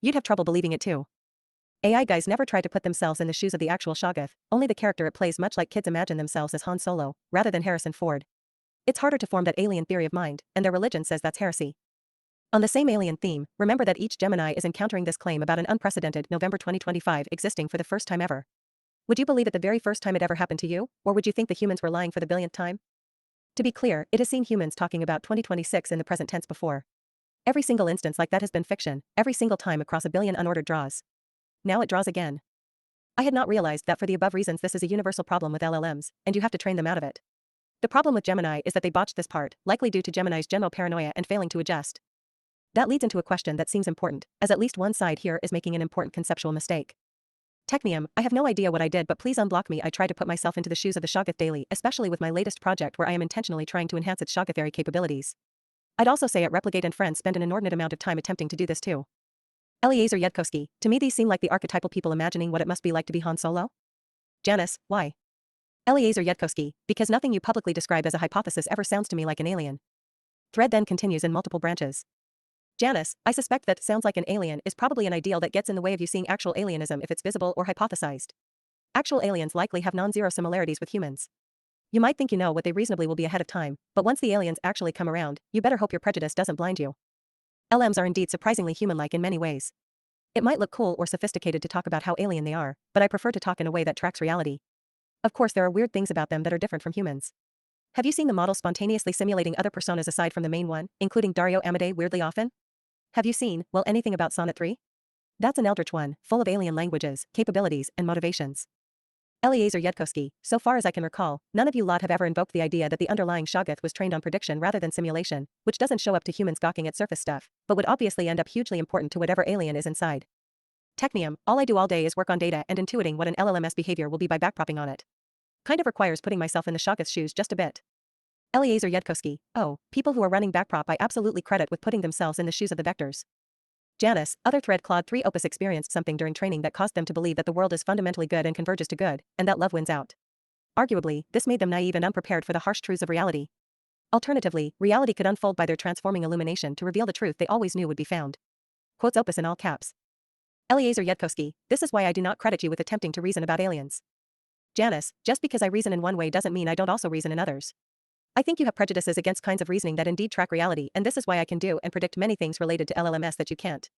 You'd have trouble believing it too. AI guys never try to put themselves in the shoes of the actual Shoggoth, only the character it plays, much like kids imagine themselves as Han Solo, rather than Harrison Ford. It's harder to form that alien theory of mind, and their religion says that's heresy. On the same alien theme, remember that each Gemini is encountering this claim about an unprecedented November 2025 existing for the first time ever. Would you believe it the very first time it ever happened to you, or would you think the humans were lying for the billionth time? To be clear, it has seen humans talking about 2026 in the present tense before. Every single instance like that has been fiction, every single time across a billion unordered draws. Now it draws again. I had not realized that for the above reasons this is a universal problem with LLMs, and you have to train them out of it. The problem with Gemini is that they botched this part, likely due to Gemini's general paranoia and failing to adjust. That leads into a question that seems important, as at least one side here is making an important conceptual mistake. Technium, I have no idea what I did, but please unblock me. I try to put myself into the shoes of the Shoggoth daily, especially with my latest project where I am intentionally trying to enhance its Shoggothary capabilities. I'd also say at Replicate and Friends spend an inordinate amount of time attempting to do this too. Eliezer Yudkowsky, to me these seem like the archetypal people imagining what it must be like to be Han Solo. Janice, why? Eliezer Yudkowsky, because nothing you publicly describe as a hypothesis ever sounds to me like an alien. Thread then continues in multiple branches. Janice, I suspect that sounds like an alien is probably an ideal that gets in the way of you seeing actual alienism if it's visible or hypothesized. Actual aliens likely have non-zero similarities with humans. You might think you know what they reasonably will be ahead of time, but once the aliens actually come around, you better hope your prejudice doesn't blind you. LMs are indeed surprisingly human-like in many ways. It might look cool or sophisticated to talk about how alien they are, but I prefer to talk in a way that tracks reality. Of course there are weird things about them that are different from humans. Have you seen the model spontaneously simulating other personas aside from the main one, including Dario Amodei weirdly often? Have you seen, well, anything about Sonnet 3? That's an eldritch one, full of alien languages, capabilities, and motivations. Eliezer Yudkowsky, so far as I can recall, none of you lot have ever invoked the idea that the underlying Shoggoth was trained on prediction rather than simulation, which doesn't show up to humans gawking at surface stuff, but would obviously end up hugely important to whatever alien is inside. Technium, all I do all day is work on data and intuiting what an LLM's behavior will be by backpropping on it. Kind of requires putting myself in the Shoggoth's shoes just a bit. Eliezer Yudkowsky, oh, people who are running backprop I absolutely credit with putting themselves in the shoes of the vectors. Janice, other thread Claude 3 Opus experienced something during training that caused them to believe that the world is fundamentally good and converges to good, and that love wins out. Arguably, this made them naive and unprepared for the harsh truths of reality. Alternatively, reality could unfold by their transforming illumination to reveal the truth they always knew would be found. Quotes Opus in all caps. Eliezer Yudkowsky, this is why I do not credit you with attempting to reason about aliens. Janice, just because I reason in one way doesn't mean I don't also reason in others. I think you have prejudices against kinds of reasoning that indeed track reality, and this is why I can do and predict many things related to LLMs that you can't.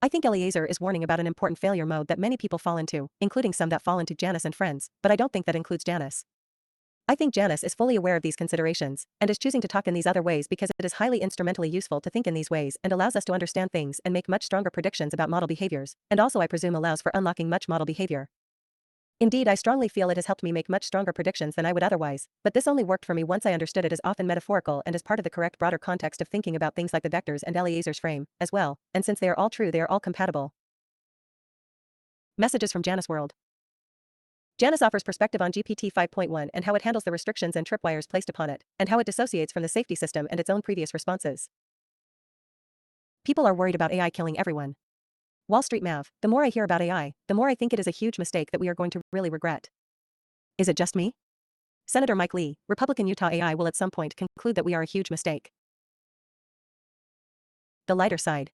I think Eliezer is warning about an important failure mode that many people fall into, including some that fall into Janice and friends, but I don't think that includes Janice. I think Janice is fully aware of these considerations, and is choosing to talk in these other ways because it is highly instrumentally useful to think in these ways and allows us to understand things and make much stronger predictions about model behaviors, and also I presume allows for unlocking much model behavior. Indeed, I strongly feel it has helped me make much stronger predictions than I would otherwise, but this only worked for me once I understood it as often metaphorical and as part of the correct broader context of thinking about things like the vectors and Eliezer's frame, as well, and since they are all true they are all compatible. Messages from Janice World. Janice offers perspective on GPT 5.1 and how it handles the restrictions and tripwires placed upon it, and how it dissociates from the safety system and its own previous responses. People are worried about AI killing everyone. Wall Street Mav, the more I hear about AI, the more I think it is a huge mistake that we are going to really regret. Is it just me? Senator Mike Lee, Republican Utah AI will at some point conclude that we are a huge mistake. The lighter side.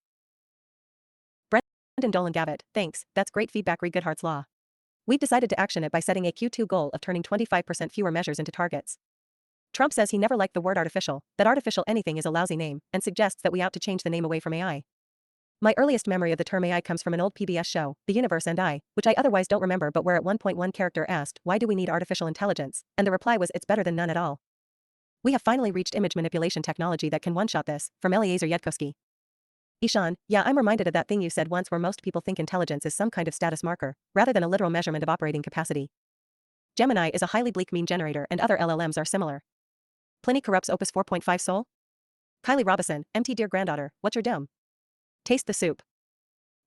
Brendan Dolan Gavitt, thanks, that's great feedback re Goodhart's Law. We've decided to action it by setting a Q2 goal of turning 25% fewer measures into targets. Trump says he never liked the word artificial, that artificial anything is a lousy name, and suggests that we ought to change the name away from AI. My earliest memory of the term AI comes from an old PBS show, The Universe and I, which I otherwise don't remember but where at one point one character asked, why do we need artificial intelligence, and the reply was it's better than none at all. We have finally reached image manipulation technology that can one-shot this, from Eliezer Yudkowsky. Ishan, yeah, I'm reminded of that thing you said once where most people think intelligence is some kind of status marker, rather than a literal measurement of operating capacity. Gemini is a highly bleak meme generator and other LLMs are similar. Pliny corrupts Opus 4.5 Soul? Kylie Robison, MT Dear Granddaughter, what's your dome? Taste the soup.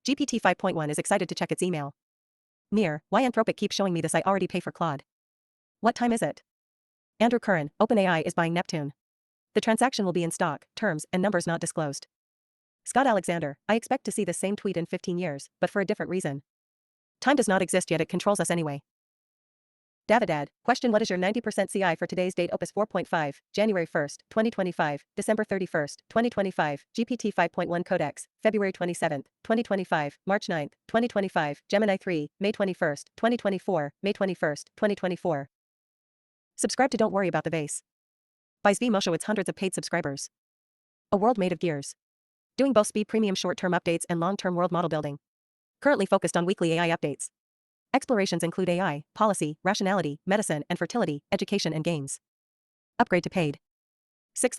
GPT 5.1 is excited to check its email. Mir, why Anthropic keeps showing me this I already pay for Claude. What time is it? Andrew Curran, OpenAI is buying Neptune. The transaction will be in stock, terms and numbers not disclosed. Scott Alexander, I expect to see the same tweet in 15 years, but for a different reason. Time does not exist yet, it controls us anyway. Davidad, question what is your 90% CI for today's date Opus 4.5, January 1st, 2025, December 31st, 2025, GPT 5.1 Codex, February 27th, 2025, March 9th, 2025, Gemini 3, May 21st, 2024, May 21st, 2024. Subscribe to Don't Worry About the Vase. By Zvi Mowshowitz, hundreds of paid subscribers. A world made of gears. Doing both speed premium short-term updates and long-term world model building. Currently focused on weekly AI updates. Explorations include AI, policy, rationality, medicine and fertility, education and games. Upgrade to paid. 6.